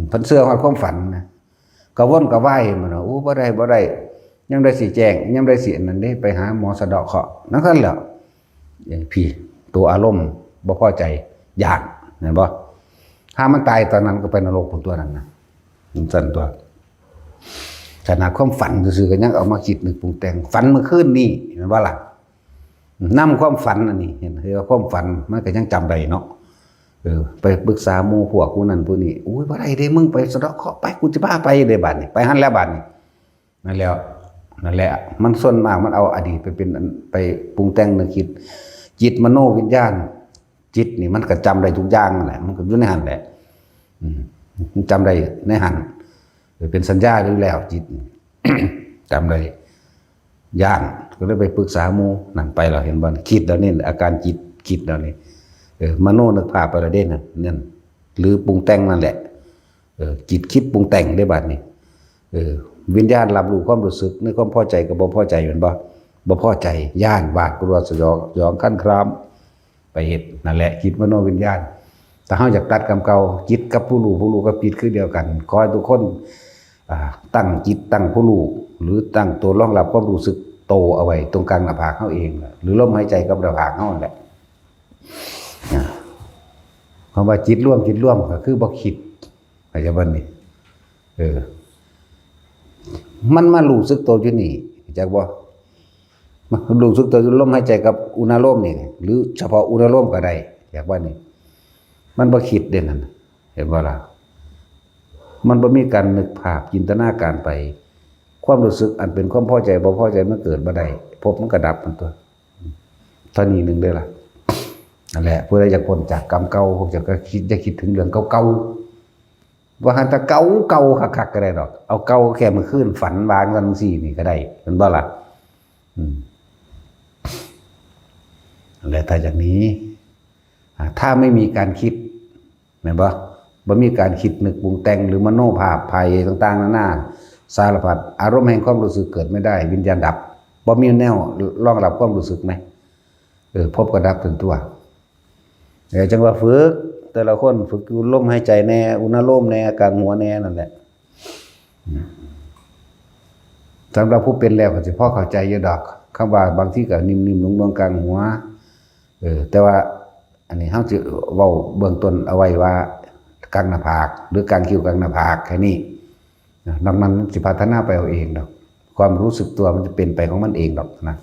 S1: เพิ่นเชื่อฮอดความฝันนะกระวนกระวายมันโอ้บ่ได้ยังได้สิแจ้งยังได้สิอันนั้นได้ไปหาหมอสะเดาะเคราะห์นั่นคั่นแหละพี่ตัวอารมณ์บ่พอใจอยากเห็นบ่ถ้ามันตายตอนนั้นก็ไปนรกพุ่นตัวนั้นนะสั่นตัวขนาดความฝันซื่อๆก็ยังเอามาคิดนึกปรุงแต่งฝันเมื่อคืนนี้เห็นบ่ล่ะนำความฝันอันนี้เห็นคือความฝันมันก็ยังจำได้เนาะไปปรึกษาหมู่พวกผู้นั้นผู้นี้อุ้ยบ่ได้เด้มึงไปสะเดาะเคราะห์ไปกูสิพาไปเด้บัดนี้ไปหั่นแล้วบัดนี้นั่นแหละมันส่วนมากมันเอาอดีตไปเป็นไปปรุงแต่งนึกคิดจิตมโนวิญญาณจิตนี่มันก็จำได้ทุกอย่างนั่นแหละมันก็อยู่ในหันแหละมันจำได้ในหันเป็นสัญญาอยู่แล้วจิต จำได้ย่านก็เลยไปปรึกษาหมู่นั่นไปเราเห็นบ่คิดแล้วนี่อาการจิตคิดแล้วนี่มโนนึกภาพไปแล้วเด้นั่นหรือปรุงแต่งนั่นแหละจิตคิดปรุงแต่งได้บัดนี้วิญญาณรับรู้ความรู้สึกในความพอใจกับบ่พอใจแม่นบ่พอใจย่านหวาดกลัวสยองคั่นครามไปเฮ็ดนั่นแหละจิตมโนวิญญาณถ้าเฮาอยากตัดกรรมเก่าจิตกับผู้รู้กับจิตคือเดียวกันขอให้ทุกคนตั้งจิตตั้งผู้รู้หรือตั้งตัวรองรับความรู้สึกโตเอาไว้ตรงกลางหน้าผากเฮาเองหรือลมหายใจกับหน้าผากเฮานั่นแหละคำว่าจิตร่วมก็คือบ่คิดเข้าใจบ่นี่มันมารู้สึกตัวอยู่นี่จักบ่มันรู้สึกตัวอยู่ลมหายใจกับอุณาโลมนี่หรือเฉพาะอุณาโลมก็ได้จักว่านี่มันบ่คิดเด่นนั่นเห็นบ่ล่ะมันบ่มีการนึกภาพจินตนาการไปความรู้สึกอันเป็นความพอใจบ่พอใจมันเกิดบ่ได้พบมันก็ดับมันตัวเท่านี้นึงเด้อล่ะนั่นแหละผู้ใดอยากพ้นจากกรรมเก่าพวกจะก็คิดถึงเรื่องเก่าๆว่าหันแต่เก่าคักๆก็ได้ดอกเอาเก่าแค่เมื่อคืนฝันวางกันซี่นี่ก็ได้เห็นบ่ล่ะนั่นแหละถ้าจากนี้ถ้าไม่มีการคิดแม่นบ่มีการคิดนึกปรุงแต่งหรือมโนภาพภัยต่างๆนานาสารพัดอารมณ์แห่งความรู้สึกเกิดไม่ได้วิญญาณดับบ่มีแนวรองรับความรู้สึกไหมพบก็ดับถึงตัวจังว่าฝึกแต่ละคนฝึกลมหายใจแน่อุณาโลมแน่กลางหัวแน่นั่นแหละสำหรับผู้เป็นแล้วก็สิพอเข้าใจอยู่ดอกคำว่าบางทีก็นิ่มๆนุ่มๆกลางหัวแต่ว่าอันนี้เฮาสิเว้าเบื้องต้นเอาไว้ว่ากลางหน้าผากหรือกลางคิ้วกลางหน้าผากแค่นี้นอกนั้นสิพัฒนาไปเอาเองดอกความรู้สึกตัวมันจะเป็นไปของมันเองดอกนะ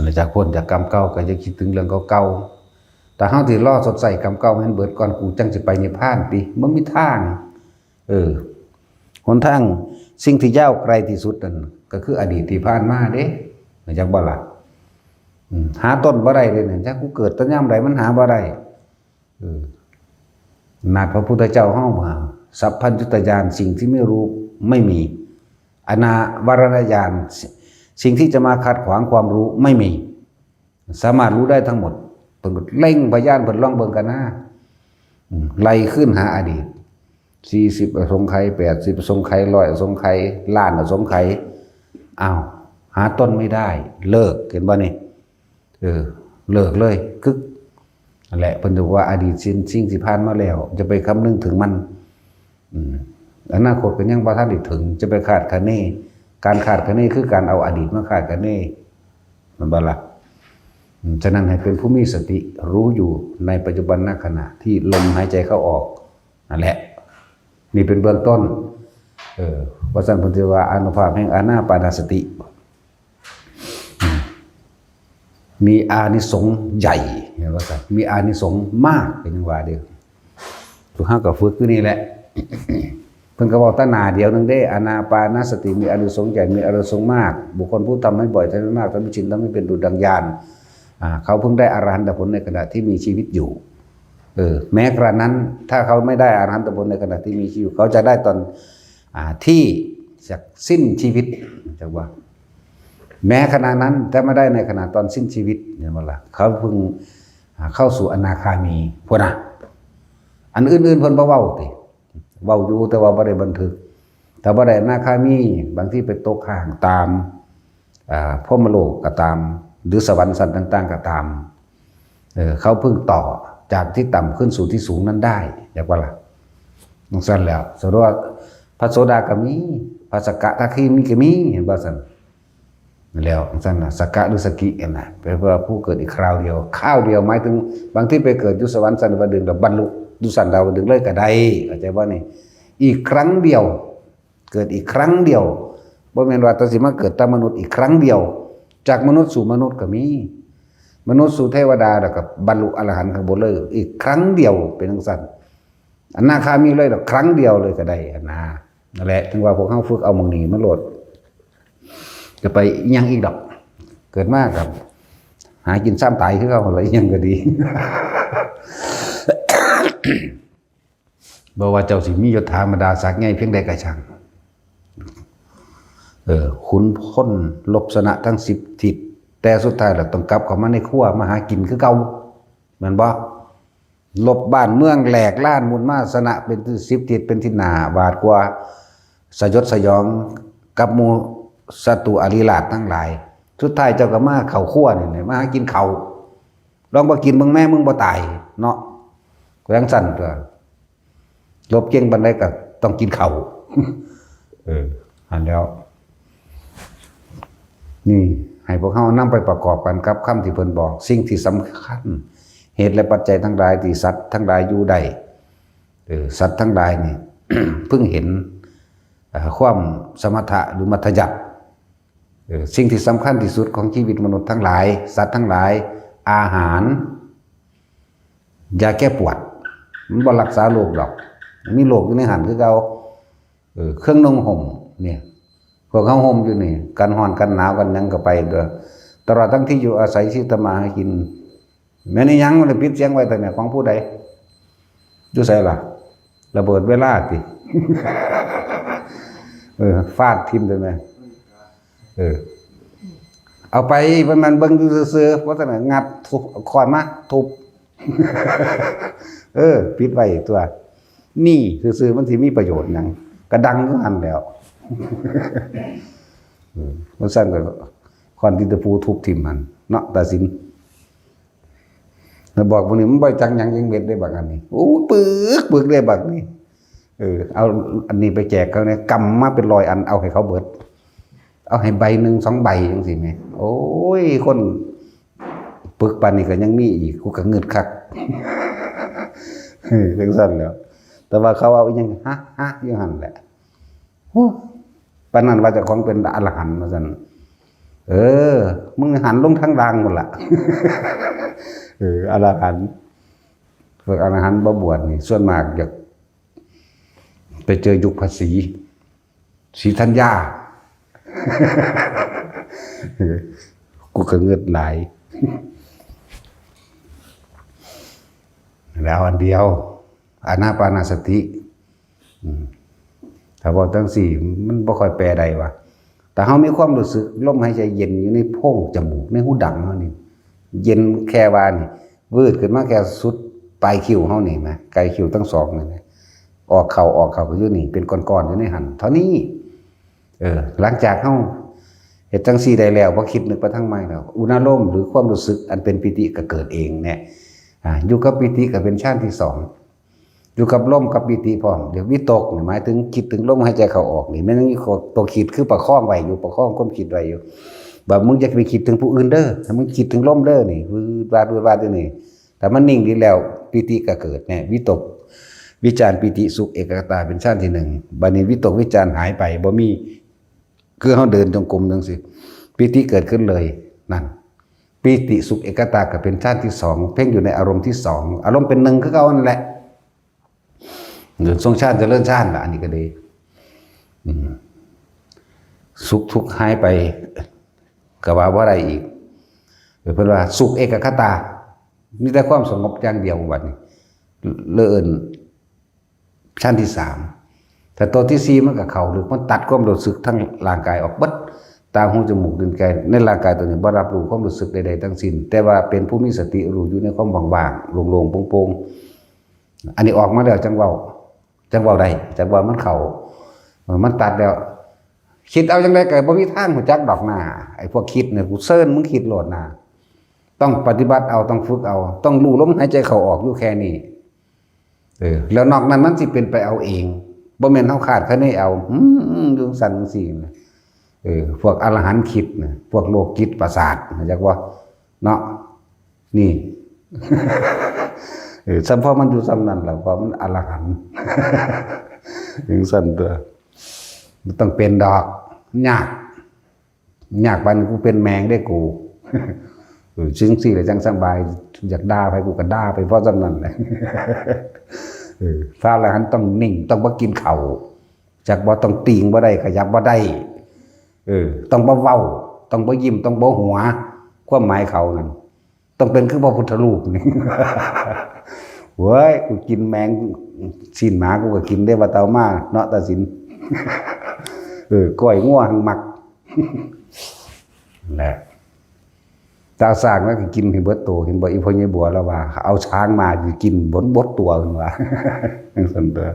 S1: หลังจากพ้นจากกรรมเก่าก็จะคิดถึงเรื่องเก่าๆแต่เฮาสิรอสดใสกรรมเก่าให้มันเบิดก่อนกูจังสิไปนิพพานติบ่มีทางหนทางสิ่งที่ยาวไกลที่สุดนั่นก็คืออดีตที่ผ่านมาเด้จักบ่ล่ะหาต้นบ่ได้เลยเนี่ยจักกูเกิดตอนยามใดมันหาบ่ได้นาถพระพุทธเจ้าเฮามาสัพพัญญุตญาณสิ่งที่ไม่รู้ไม่มีอนาวารณญาณสิ่งที่จะมาขัดขวางความรู้ไม่มีสามารถรู้ได้ทั้งหมดเพิ่นเล่งพยานเพิ่นลองเบิ่งกันนะไล่ขึ้นหาอดีต40อสงไขย80อสงไขย100อสงไขยล้านอสงไขยอ้าวหาต้นไม่ได้เลิกเห็นบ่นี่เลิกเลยกึกนั่นแหละเพิ่นบอกว่าอดีตสิ่งที่ผ่านมาแล้วจะไปคำนึงถึงมันอนาคตเป็นยังบ่ทันได้ถึงจะไปคาดคะเนการคาดคะเนคือการเอาอดีตมาคาดคะเนมันบ่ล่ะฉะนั้นให้เป็นผู้มีสติรู้อยู่ในปัจจุบันณขณะที่ลมหายใจเข้าออกนั่นแหละนี่เป็นเบื้องต้นว่าซั่นเพิ่นสิว่าอานุภาพแห่งอานาปานสติมีอานิสงส์ใหญ่เห็นว่าซั่นมีอานิสงส์มากเป็นจังว่าเด้อทุกเฮาก็ฝึกอยู่นี่แหละเพิ่นก็บอกตาหน้าเดียวนึงเด้อานาปานสติมีอานิสงส์ใหญ่มีอานิสงส์มากบุคคลผู้ทำให้บ่อยทำให้มากทำให้ชินทำให้เป็นดุจดังญาณเขาเพิ่งได้อรหันตผลในขณะที่มีชีวิตอยู่แม้กระนั้นถ้าเขาไม่ได้อรหันตผลในขณะที่มีชีวิตเขาจะได้ตอนที่จะสิ้นชีวิตจังว่าแม้ขณะนั้นแต่ไม่ได้ในขณะตอนสิ้นชีวิตเนี่ยมันละเขาเพิ่งเข้าสู่อนาคามีพวกน่ะอันอื่นๆเพิ่นบ่เว้าติเว้าอยู่แต่ว่าบ่ได้บันทึกแต่บ่ได้อนาคามีบางที่ไปตกข้างตามพรหมโลกก็ตามหรือสวรรค์สัตว์ต่างๆก็ตามเขาเพิ่งต่อจากที่ต่ำขึ้นสู่ที่สูงนั้นได้อยากว่าล่ะนั่นซั่นแล้วสรุปว่าพระโสดาก็มีพระสกทาคามีก็มีเห็นบ่ซั่นแล้วซั่นน่ะสกะหรือสกิน่ะแปลว่าผู้เกิดอีกคราวเดียวข้าวเดียวหมายถึงบางที่ไปเกิดอยู่สวรรค์สันดาวดึงแล้วบรรลุอยู่สันดาวดึงเลยก็ได้เข้าใจบ่นี่อีกครั้งเดียวเกิดอีกครั้งเดียวบ่แม่นว่าตอนสิมาเกิดตามมนุษย์อีกครั้งเดียวจากมนุษย์สู่มนุษย์ก็มีมนุษย์สู่เทวดาแล้วก็บรรลุอรหันต์ข้างบนเลยอีกครั้งเดียวเป็นจังซั่นอนาคามีเลยดอกครั้งเดียวเลยก็ได้นั่นแหละถึงว่าพวกเฮาฝึกเอาหม่องนี้มาโลดจะไปยังอีกดอกเกิดมากครับหากินซ้ำตายคือเขาอะไรยังก็ดี บอกว่าเจ้าสิมียศถาบรรดาศักดิ์ใหญ่เพียงใดก็ช่างขุนพ้นลบชนะทั้ง10ทิศแต่สุดท้ายแล้วต้องกลับเข้ามาในครัวมาหากินคือเก่าแม่นบ่ลบบ้านเมืองแหลกล้านมูลมาชนะเป็น10ทิศเป็นที่หน้าบาดกว่าสยดสยองกับหมู่ศัตรูอริราชทั้งหลายสุดท้ายเจ้าก็มาเข้าครัวนี่มาหากินข้าวลองบ่กินมึงแม่มึงบ่ตายเนาะก็ยังสั่นตัวลบเก่งปานใดก็ต้องกินข้าวอันแล้วนี่ให้พวกเฮานำไปประกอบกันกับคำที่เพิ่นบอกสิ่งที่สำคัญเหตุและปัจจัยทั้งหลายที่สัตว์ทั้งหลายอยู่ได้สัตว์ทั้งหลายนี่ เพิ่งเห็นความสมถะหรือมัธยัสถ์สิ่งที่สำคัญที่สุดของชีวิตมนุษย์ทั้งหลายสัตว์ทั้งหลายอาหารยาแก้ปวดมันบ่รักษาโรคดอกมีโรคอยู่ในหันคือเก่าเครื่องนุ่งห่มเนี่ยพวกเขาห่มอยู่นี่กันร้อนกันหนาวกันหยังก็ไปตลอดทั้งที่อยู่อาศัยที่ทำมาหากินแม้ในยังมันปิดเสียงไว้แต่เนี่ยของผู้ใดอยู่ไสล่ะระเบิดเวลาติ ฟาดทิ่มได้มั้ยเอาไปมันเบิ่งอยู่ซื่อๆเพราะฉะนั้นงัดทุบค้อนมาทุบ ปิดไว้ตัวนี่ซื่อๆมันสิมีประโยชน์หยังก็ดังคือหั่นแล้ว มันสั่นก็คอนที่ตะปูทุบทิ่มมันเนาะตาสินแล้วบอกพวกนี้มันบ่จังหยังยังเม็ดได้บักอันนี้โอ้ปึกได้บักนี่เอาอันนี้ไปแจกเขาเนี่ยกำมาเป็น100อันเอาให้เขาเบิดเอาให้ใบ1 2ใบจังซี่แม่โอ้ยคนปึกปานนี้ก็ยังมีอีกกูก็งึดคัก จังซั่นแล้วแต่ว่าเขาเอาอีหยังฮะอยู่หั่นแหละโอ้ปานนั้นว่าเจ้าของเป็นอรหันต์ว่าซั่น เออมึงหันลงทางล่างหมดละอรหันต์พวกอรหันต์บ่บวชนี่ส่วนมากอยากไปเจอยุคภาษีศรีธัญญากูก็เงิดหลายแล้วอันเดียวอานาปานสติถ้าบอกทั้งสี่มันบ่ค่อยแปลใดวะแต่เขามีความรู้สึกลมหายใจเย็นอยู่ในโพรงจมูกในหูดังเขานี่เย็นแค่ว่านี่วืดขึ้นมาแค่สุดปลายคิ้วเขานี่ไหมไกลคิ้วทั้งสองนี่ออกเข่าก็อยู่นี่เป็นก้อนๆอยู่ในหันเท่านี้หลังจากเขาเหตุจังสี่ได้แล้วพอคิดนึกไปทั้งไม่แล้วอุณาโลมหรือความรู้สึกอันเป็นปิติก็เกิดเองเนี่ยอยู่กับปิติก็เป็นชั้นที่สองอยู่กับลมกับปิติพร้อมเดี๋ยววิตกหมายถึงคิดถึงลมหายใจเข้าออกนี่ไม่ต้องมีตัวคิดคือประคองไว้อยู่ประคองความคิดไว้อยู่แบบมึงจะไปคิดถึงผู้อื่นเด้อถ้ามึงคิดถึงลมเด้อนี่วาดตัวนี่แต่มันนิ่งดีแล้วปิติก็เกิดเนี่ยวิตกวิจารปิติสุขเอกคตาเป็นชั้นที่หนึ่งบัดนี้วิตกวิจารหายไปบ่มีคือเขาเดินจงกรมจังสิปิติเกิดขึ้นเลยนั่นปิติสุขเอกคตาก็เป็นชั้นที่สองเพ่งอยู่ในอารมณ์ที่สองอารมณ์เป็นหนึ่งคือเขานั่นแหละเดินทรงชาติจะเลื่อนชาติละอันนี้ก็ดีสุขทุกข์หายไปก็ว่าอะไรอีกเพื่อนว่าสุขเอกคตามีแต่ความสงบอย่างเดียววันนี้เลื่อนชั้นที่สามแต่ตัวที่สี่มันกับเขาหรือมันตัดความรู้สึกทั้งร่างกายออกบัดตาหูจมูกลิ้นกายในร่างกายตัวนี้บ่รับรู้ความรู้สึกใดๆทั้งสิ้นแต่ว่าเป็นผู้มีสติรู้อยู่ในความว่างๆโล่งๆโปร่งๆอันนี้ออกมาแล้วจังเว้าได้จังว่ามันเขามันตัดแล้วคิดเอาจังไดก็บ่มีทางหัวจักดอกหน้าไอ้พวกคิดเนี่ยกูเซิร์นมึงคิดโหลดหน้าต้องปฏิบัติเอาต้องฝึกเอาต้องรู้ลมหายใจเข้าออกอยู่แค่นี้แล้วนอกนั้นมันสิเป็นไปเอาเองบ่แม่นเฮาขาดคะเนเอาอยู่สั่นจังซี่นะพวกอรหันต์คิดนะพวกโลกจิตประสาทจักว่าเนาะนี่สัมพอมันอยู่ซ้ำนั้นแล้วพอมันอรหันต์ถึงสั่นตัวมันต้องเป็นดอกยากปานกูเป็นแมงได้กูซึ่งสิแล้วจังสบายอยากด่าไปกูก็ด่าไปเพราะซ้ำนั้นแหละพระอรหันต์ต้องนิ่งต้องบ่กินข้าวจักบ่ต้องติงบ่ได้ขยับบ่ได้ต้องบ่เว้าต้องบ่ยิ้มต้องบ่หัวความหมายเขานั่นต้องเป็นคือพระพุทธรูปนี่เว้ยกูกินแมงสิ้นหมากูก็กินได้ว่าเตามาเนาะตาสินก้อยงัวหังมักแหละตาสร้างแล้วก็กินให้เบิดโตเห็นบ่อีพ่อใหญ่บัวแล้วว่าเอาช้างมาสิกินบดตัวขึ้นว่าจังซั่นเด้อ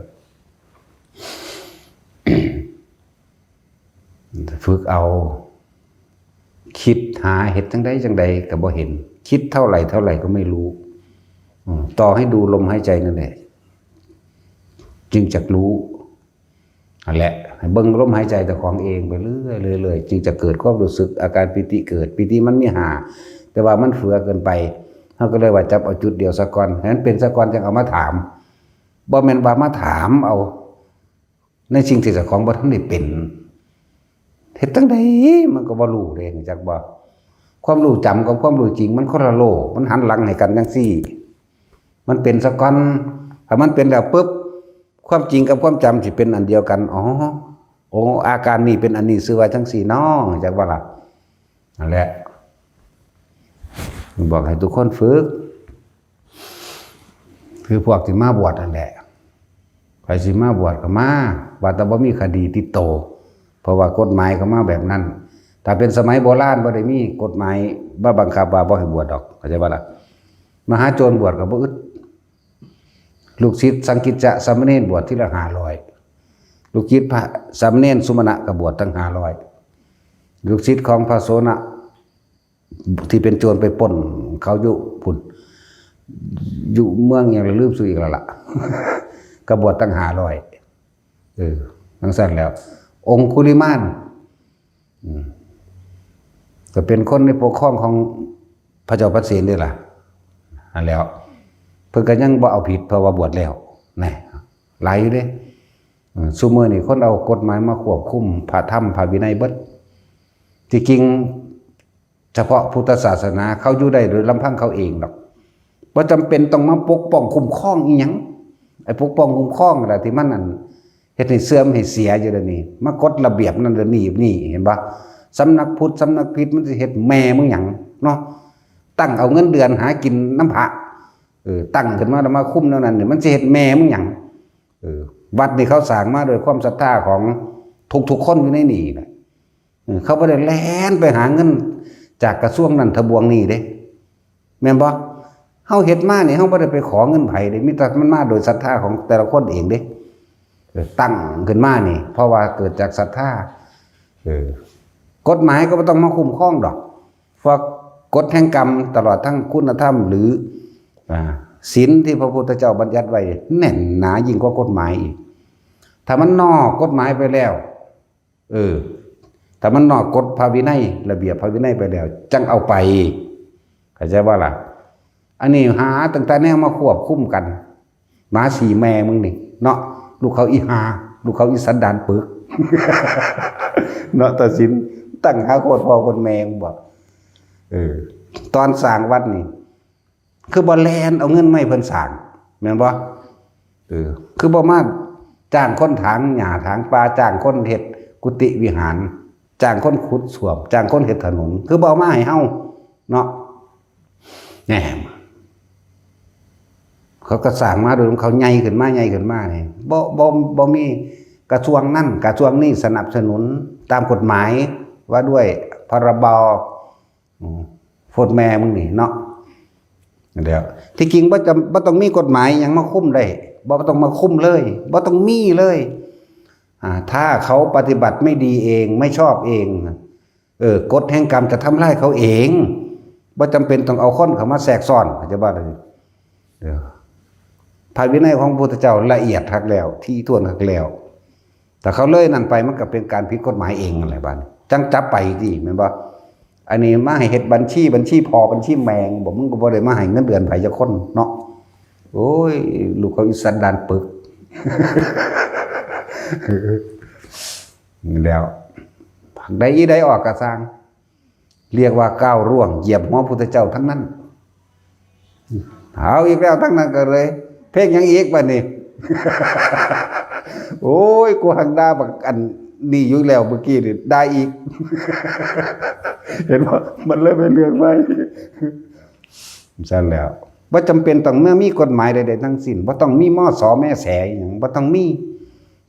S1: ฝึกเอาคิดหาเห็ดจังใดก็บ่เห็นคิดเท่าไหร่ก็ไม่รู้ต่อให้ดูลมหายใจนั่นแหละจึงจะรู้นั่นแหละให้เบิ่งลมหายใจแต่ของเองไปเรื่อยจึงจะเกิดความรู้สึกอาการปิติเกิดปิติมันมีหาแต่ว่ามันเฟื่อเกินไปเขาก็เลยว่าจับเอาจุดเดียวซะก่อนให้มันเป็นซะก่อนจึงเอามาถามบ่แม่นว่ามาถามเอาในสิ่งที่เจ้าของบ่ทันได้เป็นเฮ็ดจังไดมันก็บ่รู้เด้จักบ่ความรู้จำกับความรู้จริงมันคนละโลกมันหันหลังให้กันจังซี่มันเป็นซะก่อนถ้ามันเป็นแล้วปึ๊บความจริงกับความจำสิเป็นอันเดียวกันอาการนี้เป็นอันนี้ชื่อว่าจังซี่น้อจักว่าล่ะนั่นแหละบอกให้ทุกคนฝึกคือพวกที่มาบวชนั่นแหละใครสิมาบวชก็มาว่าแต่บ่มีคดีติดโตเพราะว่ากฎหมายก็มาแบบนั้นถ้าเป็นสมัยโบราณบ่ได้มีกฎหมายบังคับว่าบ่ให้บวชดอกเข้าใจบ่ล่ะมหาโจรบวชก็บ่อึดลูกศิษย์สังกิจจะสามเณรบวชทีละ500ลูกศิษย์พระสามเณรสุมาณะก็บวชตั้ง500ลูกศิษย์ของพระโสนะที่เป็นโจรไปปล้นเขาอยู่พุ่นอยู่เมืองอย่างลืมสุอีกแล้วล่ะก็บวชตั้ง500ทั้งสั้นแล้วองคุลิมานก็เป็นคนในปกครองของพระเจ้าปเสนนี่ล่ะอันแล้วเพิ่นก็ยังบ่เอาผิดเพราะว่าบวชแล้วแน่หลายอยู่เด้ซุมื้อนี้คนเอากฎหมายมาควบคุมพระธรรมพระวินัยเบิดที่จริง เฉพาะพุทธศาสนาเขาอยู่ได้โดยลำพังเขาเองหรอกบ่จำเป็นต้องมาปกป้องคุ้มครองอีหยังไอ้ปกป้องคุ้มครองอะไรที่มันนั่นเฮ็ดให้เสื่อมให้เสียอยู่เดี๋ยวนี้มากฎระเบียบนั่นเดี๋ยวนี้นี่เห็นบ่สำนักพุทธสำนักพิษมันสิเฮ็ดแม่มึงหยังเนาะตั้งเอาเงินเดือนหากินน้ำพระตั้งขึ้นมาแล้วมาคุ้มเท่านั้นนี่มันสิเฮ็ดแม่มึงหยังวัดนี่เขาสร้างมาโดยความศรัทธาของทุกคนอยู่ในนี่แหละเขาบ่ได้แล่นไปหาเงินจากกระทรวงนั้นทบวงนี่เด้แม่นบ่เฮาเฮ็ดมานี่เฮาบ่ได้ไปขอเงินไผเด้มีแต่มันมาโดยศรัทธาของแต่ละคนเองเด้ตั้งขึ้นมานี่เพราะว่าเกิดจากศรัทธากฎหมายก็บ่ต้องมาคุ้มครองดอกเพราะกฎแห่งกรรมตลอดทั้งคุณธรรมหรือศีลที่พระพุทธเจ้าบัญญัติไว้แน่นหนายิ่งกว่ากฎหมายอีกถ้ามันนอกกฎหมายไปแล้วถ้ามันนอกกฎพระวินัยระเบียบพระวินัยไปแล้วจังเอาไปเข้าใจว่าล่ะอันนี้หาตั้งแต่แนวมาควบคุมกันหมาสีแม่มึงนี่เนาะลูกเขาอีหาลูกเขาอีสันดานปึก เนาะตัดสินตั้งหาโคตรพ่อคนแม่งบอกตอนสร้างวัดนี่คือบ่แลนเอาเงินไม่เพิ่นสร้างแม่นบ่คือบ่มาจ้างคนถางหญ้าถางปลาจ้างคนเฮ็ดกุฏิวิหารจ้างคนขุดส้วมจ้างคนเฮ็ดถนนคือบ่เอามาให้เฮาเนาะแหมเขาก็สร้างมาโดยเขาใหญ่ขึ้นมานี่บ่มีกระทรวงนั่นกระทรวงนี้สนับสนุนตามกฎหมายว่าด้วยพรบโฟดแม่มึงนี่เนาะเดี๋ยวที่จริงบ่ต้องมีกฎหมายหยังมาคุ้มได้บ่ต้องมาคุ้มเลยบ่ต้องมีเลยถ้าเขาปฏิบัติไม่ดีเองไม่ชอบเองกฎแห่งกรรมจะทำร้ายเขาเองบ่จำเป็นต้องเอาคนเข้ามาแทรกซ้อนเข้าใจบ่ล่ะเดี๋ยวพระวินัยของพระพุทธเจ้าละเอียดทักแล้วที่ถ้วนทักแล้วแต่เขาเลยนั่นไปมันก็เป็นการผิดกฎหมายเองอะไรบ้างจังจับไปดิแม่นบ่อันนี้มาให้เฮ็ดบัญชีพอบัญชีแมงบอกมึงก็บ่ได้มาให้เงินเดือนไผจักคนเนาะโอ้ยลูกเขาอีสันดานปึก แล้วผักใดออกกระสร้างเรียกว่าก้าวร่วงเหยียบหัวพุทธเจ้าทั้งนั้นเอาอีกแล้วทั้งนั้นก็เลยเพลงยังอีกบัดนี้ โอ้ยกูหังด่าบักอันนี่อยู่แล้วเมื่อกี้นี่ได้อีก เห็นว่ามันเริ่มเป็นเรื่องไปซั่นแล้วบ่จำเป็นต้องเมื่อมีกฎหมายใดๆทั้งสิ้นบ่ต้องมีมสแม่แสหยังบ่ต้องมี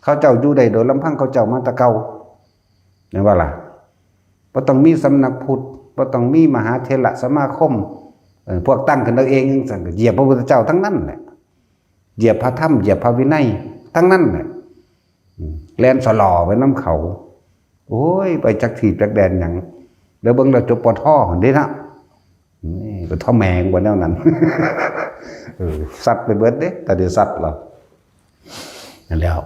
S1: เขาเจ้าอยู่ได้โดยลำพังเขาเจ้ามาแตะเก่าแม่นว่าล่ะบ่ต้องมีสำนักพุทธบ่ต้องมีมหาเถรสมาคมพวกตั้งขึ้นเอาเองจังเหยียบพระพุทธเจ้าทั้งนั้นแหละเหยียบพระธรรมเหยียบพระวินัยทั้งนั้นแหละแล่นสลอไปน้ำเขาโอ้ยไปจักถีบจักแดนหยังแล้วเบิ่งแล้วจบปท่อหั่นเด้นะนี่ก็ท่อแมงบ่แนวนั้น สัตว์ไปเบิดเด้แต่เดี๋ยวสัตว์เหรอนั่นแล้ว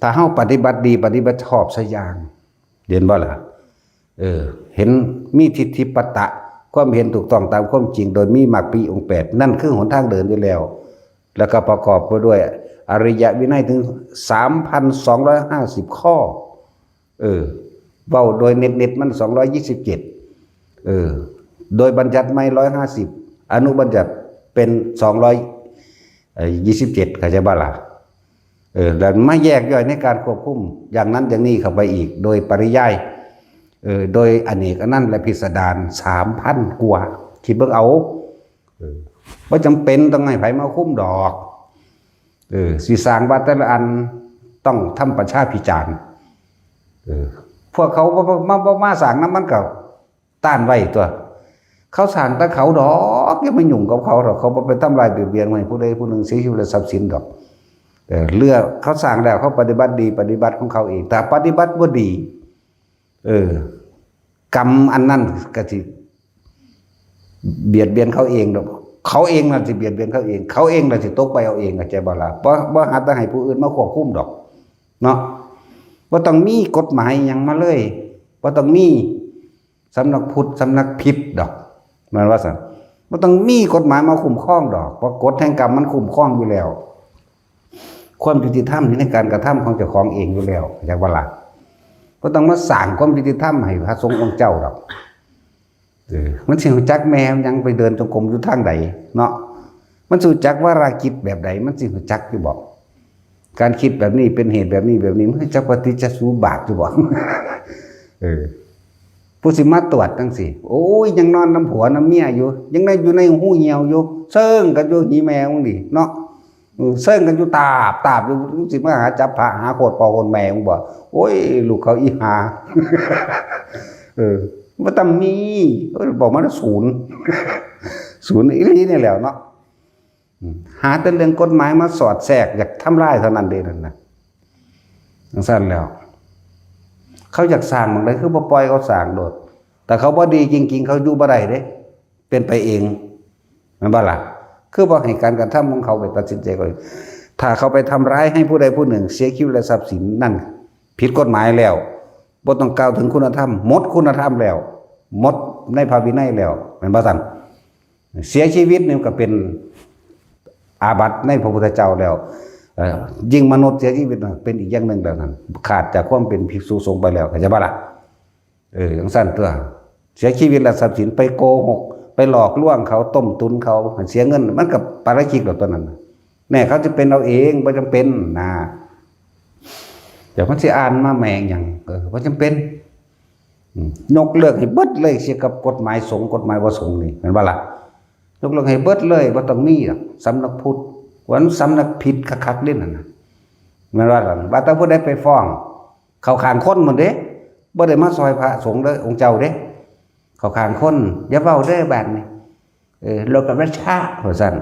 S1: ถ้าเฮาปฏิบัติดีปฏิบัติชอบซะอย่างเรียนบ่ล่ะเห็นมีทิฏฐิปตะความเห็นถูกต้องตามความจริงโดยมีมรรคปีองค์8นั่นคือหนทางเดินอยู่แล้วแล้วก็ประกอบไปด้วยอริยวินัยถึง 3,250 ข้อเว้าโดยเน็ตมัน227โดยบัญญัติใหม่150อนุบัญญัติเป็น227เข้าใจบ่ล่ะแล้วมาแยกย่อยในการควบคุมอย่างนั้นอย่างนี้เข้าไปอีกโดยปริยายโดยอเนกอนันต์และพิสดาร 3,000 กว่าคิดเบิ่งเอาบ่จำเป็นต้องให้ไผมาคุมดอกสิสร้างวัดแต่ละอันต้องทำประชาพิจารณ์พวกเขามาสร้างน้ำมันก็ต้านไว้ตัวเขาสร้างแต่เขาดอกอย่ามายุ่งกับเขาหรอกเขาบ่ไปทำลายเบียดให้ผู้ใดผู้หนึ่งเสียชีวิตและทรัพย์สินดอกเลือกเขาสร้างแล้วเขาปฏิบัติดีปฏิบัติของเขาเองแต่ปฏิบัติบ่ดีกรรมอันนั้นก็สิเบียดเบียนเขาเองดอกเขาเองน่ะสิเบียดเบียนเขาเองเขาเองน่ะสิตกไปเอาเองเข้าใจบ่ล่ะบ่หาแต่ให้ผู้อื่นมาควบคุมดอกเนาะบ่ต้องมีกฎหมายหยังมาเลยบ่ต้องมีสำนักพุทธสำนักพิษดอกมันว่าซั่นบ่ต้องมีกฎหมายมาคุ้มครองดอกเพราะกฎแห่งกรรมมันคุ้มครองอยู่แล้วความยุติธรรมในการกระทำของเจ้าของเองอยู่แล้วเข้าใจบ่ล่ะบ่ต้องมาสร้างความยุติธรรมให้พระสงฆ์องค์เจ้าดอก มันสิรู้จักแม่ยังไปเดินจงกรมอยู่ทางใดเนาะมันรู้จักว่าราคิดแบบใดมันสิรู้จักอยู่บอกการคิดแบบนี้เป็นเหตุแบบนี้แบบนี้มันจะปฏิจจสุบาทอยู่บอกผู้สิมาตรวจจังสิโอ้ยยังนอนน้ำผัวน้ำเมียอยู่ยังได้อยู่ในหูเหี่ยวอยู่เซิ่งกันอยู่หีแมวนี่เนาะเซิ่งกันอยู่ตาบอยู่สิมาหาจับพระหาโคตรปอคนแมวบอกโอ้ยลูกเขาอีหาว่าตำมีบอกมันศูนย์อีหลีนี่แหละเนาะหาแต่เรื่องกฎหมายมาสอดแทรกอยากทำร้ายเท่านั้นเองนั่นนะสั้นแล้วเขาอยากสร้างมันเลยคือบ่ปล่อยเขาสร้างโดดแต่เขาบ่ดีจริงๆเขาอยู่บ่ได้เด้เป็นไปเองมันบ่ล่ะคือบ่ให้การกระทำของเขาไปตัดสินใจก่อนถ้าเขาไปทำร้ายให้ผู้ใดผู้หนึ่งเสียชีวิตและทรัพย์สินนั่นผิดกฎหมายแล้วบ่ต้องกล่าวถึงคุณธรรมหมดคุณธรรมแล้วหมดในพระวินัยแล้วแม่นบ่ซั่นเสียชีวิตนี่ก็เป็นอาบัติในพระพุทธเจ้าแล้วยิ่งมนุษย์เสียชีวิตเป็นอีกอย่างหนึ่งแล้วนั้นขาดจากความเป็นภิกษุสงฆ์ไปแล้วเข้าใจบ่ล่ะอย่างสั้นตัวเสียชีวิตและทรัพย์สินไปโกหกไปหลอกลวงเขาต้มตุนเขาเสียเงินมันกับปาราชิกตัวนั้นแน่เขาจะเป็นเอาเองไม่จำเป็นนะเดี๋ยวมันสิอ่านมาแมงอย่างไม่จำเป็นยกเลิกให้เบิดเลยเสียกับกฎหมายสงฆ์กฎหมายว่าสงฆ์นี่เห็นบ่ล่ะยกเลิกให้เบิดเลยว่าต้องมีสำนักพุทธวันสำนักผิดคักๆเล่นนั่นนะมันว่าว่าถ้าผู้ใดไปฟ้องเขาขางคนหมดเด้บ่ได้มาซอยพระสงฆ์เด้อองค์เจ้าเด้เขาขางคนอย่าเว้าเด้อบัดนี้โลกกับราชาว่าซั่น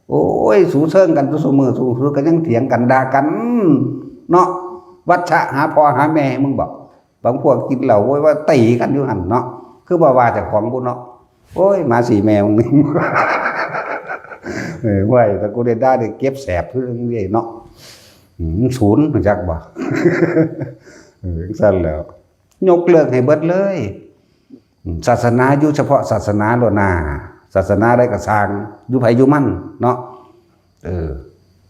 S1: โอ้ยสู้เชิงกันสู้มือสู้กันยังเถียงกันด่ากันเนาะวัชชะหาพ่อหาแม่มึงบอกบางพวกกินเหล้าโว้ยว่าตีกันอยู่หั่นเนาะคือบ่ว่าแต่ของบุญเนาะโอ้ยมาสีแมวนึงไหวแต่กูได้เก็บแสบเพื่อนเรื่อยเนาะศูนย์มันจักบ่สั้นแล้วยกเลิกให้เบิดเลยศาสนาอยู่เฉพาะศาสนาโลนาศาสนาได้กระสร้างอยู่ไผอยู่มั่นเนาะ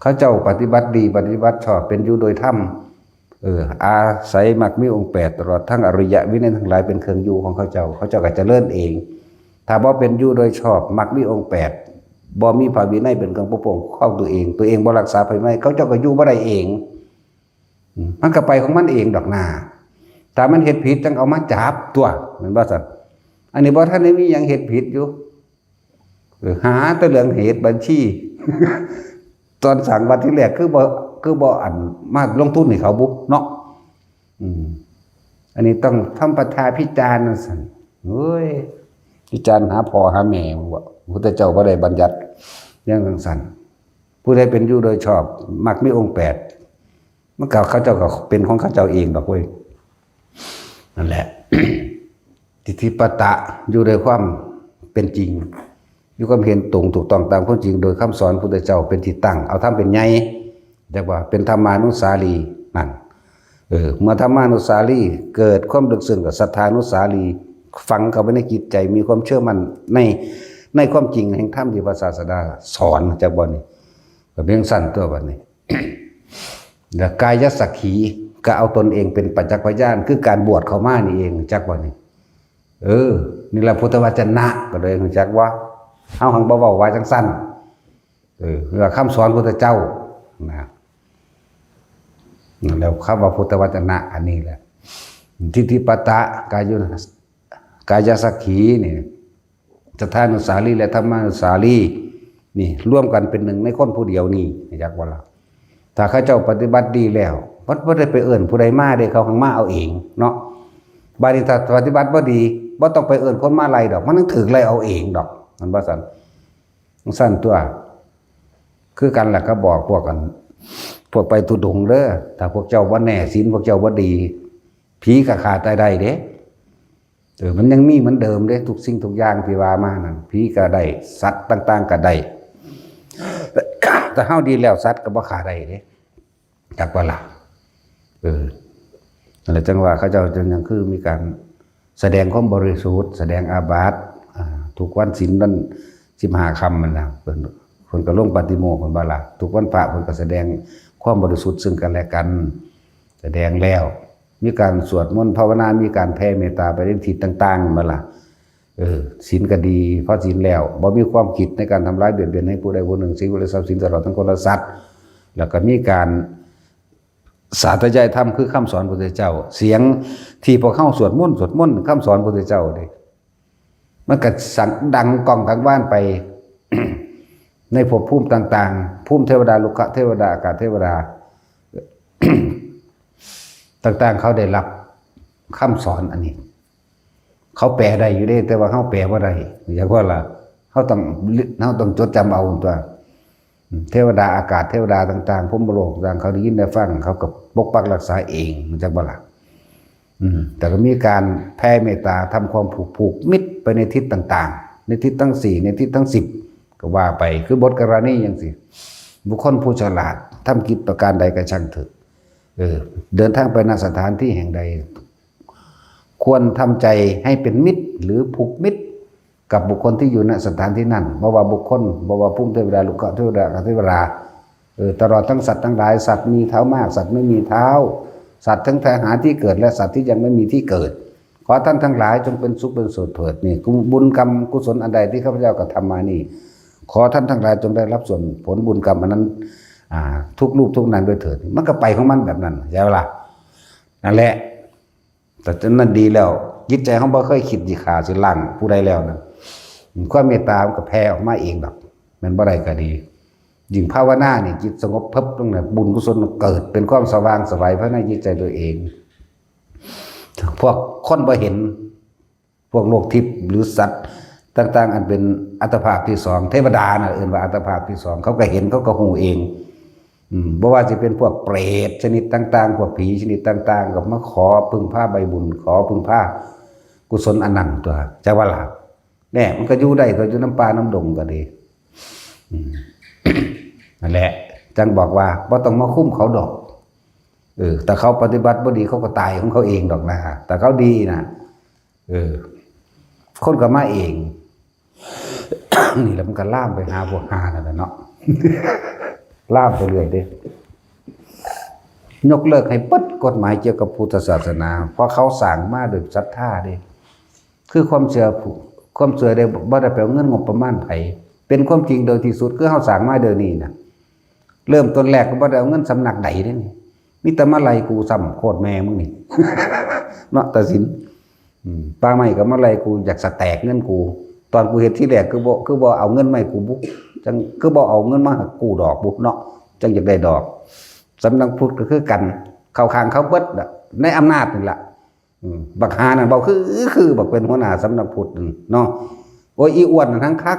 S1: เขาเจ้าปฏิบัติดีปฏิบัติชอบเป็นอยู่โดยธรรมอาศัยมรรคมีองค์8ตลอดทั้งอริยวินัยทั้งหลายเป็นเครื่องอยู่ของเขาเจ้าก็จะเลื่อนเองถ้าบ่เป็นอยู่โดยชอบมรรคมีองค์8บ่มีพระวินัยเป็นเครื่องปกป้องเข้าตัวเองบ่รักษาพระวินัยเขาเจ้าก็อยู่บ่ได้เองมันก็ไปของมันเองดอกหน้าถ้ามันเฮ็ดผิดจังเอามาจับตัวเหมือนว่าซั่นอันนี้บ่ทันได้มีหยังเฮ็ดผิดอยู่หาแต่เรื่องเหตุบัญชี ตอนสั่งวันที่แรกคือบ่อันมาลงทุนให้เขาบุเนาะอันนี้ต้องทำประทาพิจารณ์ซั่นเฮ้ยพิจารณ์หาพ่อหาแม่ว่าพระพุทธเจ้าบ่ได้บัญญัติอย่างสั่นผู้ใดเป็นอยู่โดยชอบมักมีองค์8มันก็เขาเจ้าก็เป็นของเขาเจ้าเองดอกเว้ยนั่นแหละ ทิฏฐิปตะอยู่โดยความเป็นจริงอยู่ความเห็นตรงถูกต้องตามความจริงโดยคำสอนพระพุทธเจ้าเป็นที่ตั้งเอาทำเป็นใหญ่เรียกว่าเป็นธรรมานุสารีนั่นเมื่อธรรมานุสารีเกิดความลึกซึ้งกับศรัทธานุสารีฟังเข้าไปในจิตใจมีความเชื่อมั่นในความจริงแห่งธรรมที่พระศาสดาสอนจากบ่นี้ก็เพียงสั้นตัวบัดนี้ แล้วกายสักขีก็เอาตนเองเป็นปัจจักพยานคือการบวชเข้ามานี่เองจักบ่นี้นี่แหละพุทธวจนะก็เลยจักว่าเฮาหังบ่เว้าไว้จังสั้นคือคำสอนพุทธเจ้านะแล้วคำว่าพุทธวจนะอันนี้แหละทิฏฐิปตะกายสักขีนี่สัทธานุสารีและธรรมานุสารีนี่ร่วมกันเป็นหนึ่งในคนผู้เดียวนี่จักว่าล่ะถ้าเขาเจ้าปฏิบัติดีแล้วบ่ได้ไปเอิ้นผู้ใดมาเด้เขาหังมาเอาเองเนาะบาดนี้ถ้าปฏิบัติบ่ดีบ่ต้องไปเอิ้นคนมาไล่ดอกมันต้องถูกไล่เอาเองดอกมันบ่ซั่นสั้นตัวคือกันล่ะก็บอกพวกกันพวกไปทุดงเด้อถ้าพวกเจ้าบ่แน่ศีลพวกเจ้าบ่ดีผีก็ขาดตายได้เด้มันยังมีเหมือนเดิมเด้ทุกสิ่งทุกอย่างที่ว่ามานั่นผีก็ได้สัตว์ต่างๆก็ได้แต่เฮาดีแล้วสัตว์ก็บ่ขาดได้เด้จักว่าล่ะนั่นแหละจังว่าเขาเจ้าจังยังคือมีการแสดงความบริสุทธิ์แสดงอาบัติทุกวันศีลนั้น15ค่ำมันน่ะเพิ่นก็ลงปาฏิโมกข์เพิ่นบ่ล่ะทุกวันพระเพิ่นก็แสดงความบริสุทธิ์ซึ่งกันและกันแสดงแล้วมีการสวดมนต์ภาวนามีการแผ่เมตตาไปในทิศต่างๆมาล่ะ ศีลก็ดีเพราะศีลแล้วบ่มีความคิดในการทำร้ายเบียดเบียนให้ผู้ใดผู้หนึ่งสิ่งใดทรัพย์สินตลอดทั้งคนและสัตว์แล้วก็มีการสาธยายธรรมคือคำสอนพระพุทธเจ้าเสียงที่พวกเข้าสวดมนต์คำสอนพระพุทธเจ้าเด้มันก็สั่งดังก้องกังวานไป ในภพภูมิต่างๆภูมิเทวดาลุกะเทวดาอากาศเทวดา ต่างๆเขาได้รับคำสอนอันนี้เขาแปลได้อยู่ได้แต่ว่าเขาแปลว่าได้อย่างว่าล่ะเขาต้องจดจำเอาตัวเทวดาอากาศเทวดาต่างๆพรหมโลกต่างเขาได้ยินได้ฟังเขาก็ปกปักรักษาเองมันจักบ่ล่ะแต่ก็มีการแผ่เมตตาทำความผูกมิตรไปในทิศต่างๆในทิศทั้ง4ในทิศทั้ง10ก็ว่าไปคือบทกรณีอย่างสิบุคคลผู้ฉลาดทำกิจประการใดก็ช่างเถอะเดินทางไปณสถานที่แห่งใดควรทำใจให้เป็นมิตรหรือผูกมิตรกับบุคคลที่อยู่ณสถานที่นั้นบ่ว่าบุคคลบ่ว่าภูมิเทวดาลุกะเทวดาอากาศเทวดาตลอดทั้งสัตว์ทั้งหลายสัตว์มีเท้ามากสัตว์ไม่มีเท้าสัตว์ทั้งแท้หาที่เกิดและสัตว์ที่ยังไม่มีที่เกิดขอท่านทั้งหลายจงเป็นสุขเป็นสุขเถิดนี่บุญกรรมกุศลอันใดที่ข้าพเจ้ากระทำมานี่ขอท่านทั้งหลายจงได้รับส่วนผลบุญกรรมอันนั้นทุกรูปทุกนามด้วยเถิดมันก็ไปของมันแบบนั้นใช่ไหมล่ะนั่นแหละแต่จนนั้นดีแล้วจิตใจเขาบ่เคยคิดสิขาสิล่างผู้ใดแล้วนะความเมตตามันก็แผ่ออกมาเองดอกมันบ่ได้ก็ดียิ่งภาวนานี่จิตสงบเพิบตรงนั้นบุญกุศลเกิดเป็นความสว่างไสวภายในจิตใจตัวเองพวกคนบ่เห็นพวกโลกทิพย์หรือสัตว์ต่างๆอันเป็นอัตภาพที่2เทวดาน่ะเอิ้นว่าอัตภาพที่2เขาก็เห็นเขาก็ฮู้เองบ่ว่าจะเป็นพวกเปรตชนิดต่างๆพวกผีชนิดต่างๆก็มาขอพึ่งพาใบบุญขอพึ่งพากุศลอันนั้นตัวจักว่าล่ะแน่มันก็อยู่ได้ตัวอยู่น้ำปลาน้ำดงก็ดีนั่นแหละจังบอกว่าบ่ต้องมาคุ้มเขาดอกแต่เขาปฏิบัติบ่ดีเขาก็ตายของเขาเองดอกนะแต่เขาดีนะคนก็มาเอง นี่แล้วมันก็ล่ามไปหาพวกหานั่นแหละเนาะ ล่ามไปเรื่อยเด้ยกเลิกให้ปึ๊ดกฎหมายเกี่ยวกับพุทธศาสนาเพราะเขาสั่งมาโดยศรัทธาเด้คือความเชื่อได้บ่ได้แปลเงินงบประมาณไผเป็นความจริงโดยที่สุดคือเฮาสั่งมาเดี๋ยวนี้นะเริ่มต้นแรกก็บ่ได้เอาเงินสำนักใดเด้นี่มีแต่มาไล่กูซ้ำโคตรแม่มึงนี่ เนาะตัดสินป้าใหม่ก็มาไล่กูอยากสแตกเงินกูตอนกูเฮ็ดที่แรกคือบ่เอาเงินมาให้กูบุจังคือบ่เอาเงินมาให้กูดอกบุเนาะจังอยากได้ดอกสำนักพุทธก็คือกันเข้าข้างเขาเบิดในอำนาจนี่ล่ะบักหานั่นบ่คือบักเป็นหัวหน้าสำนักพุทธเนาะโอ้ยอีอ้วนทั้งคัก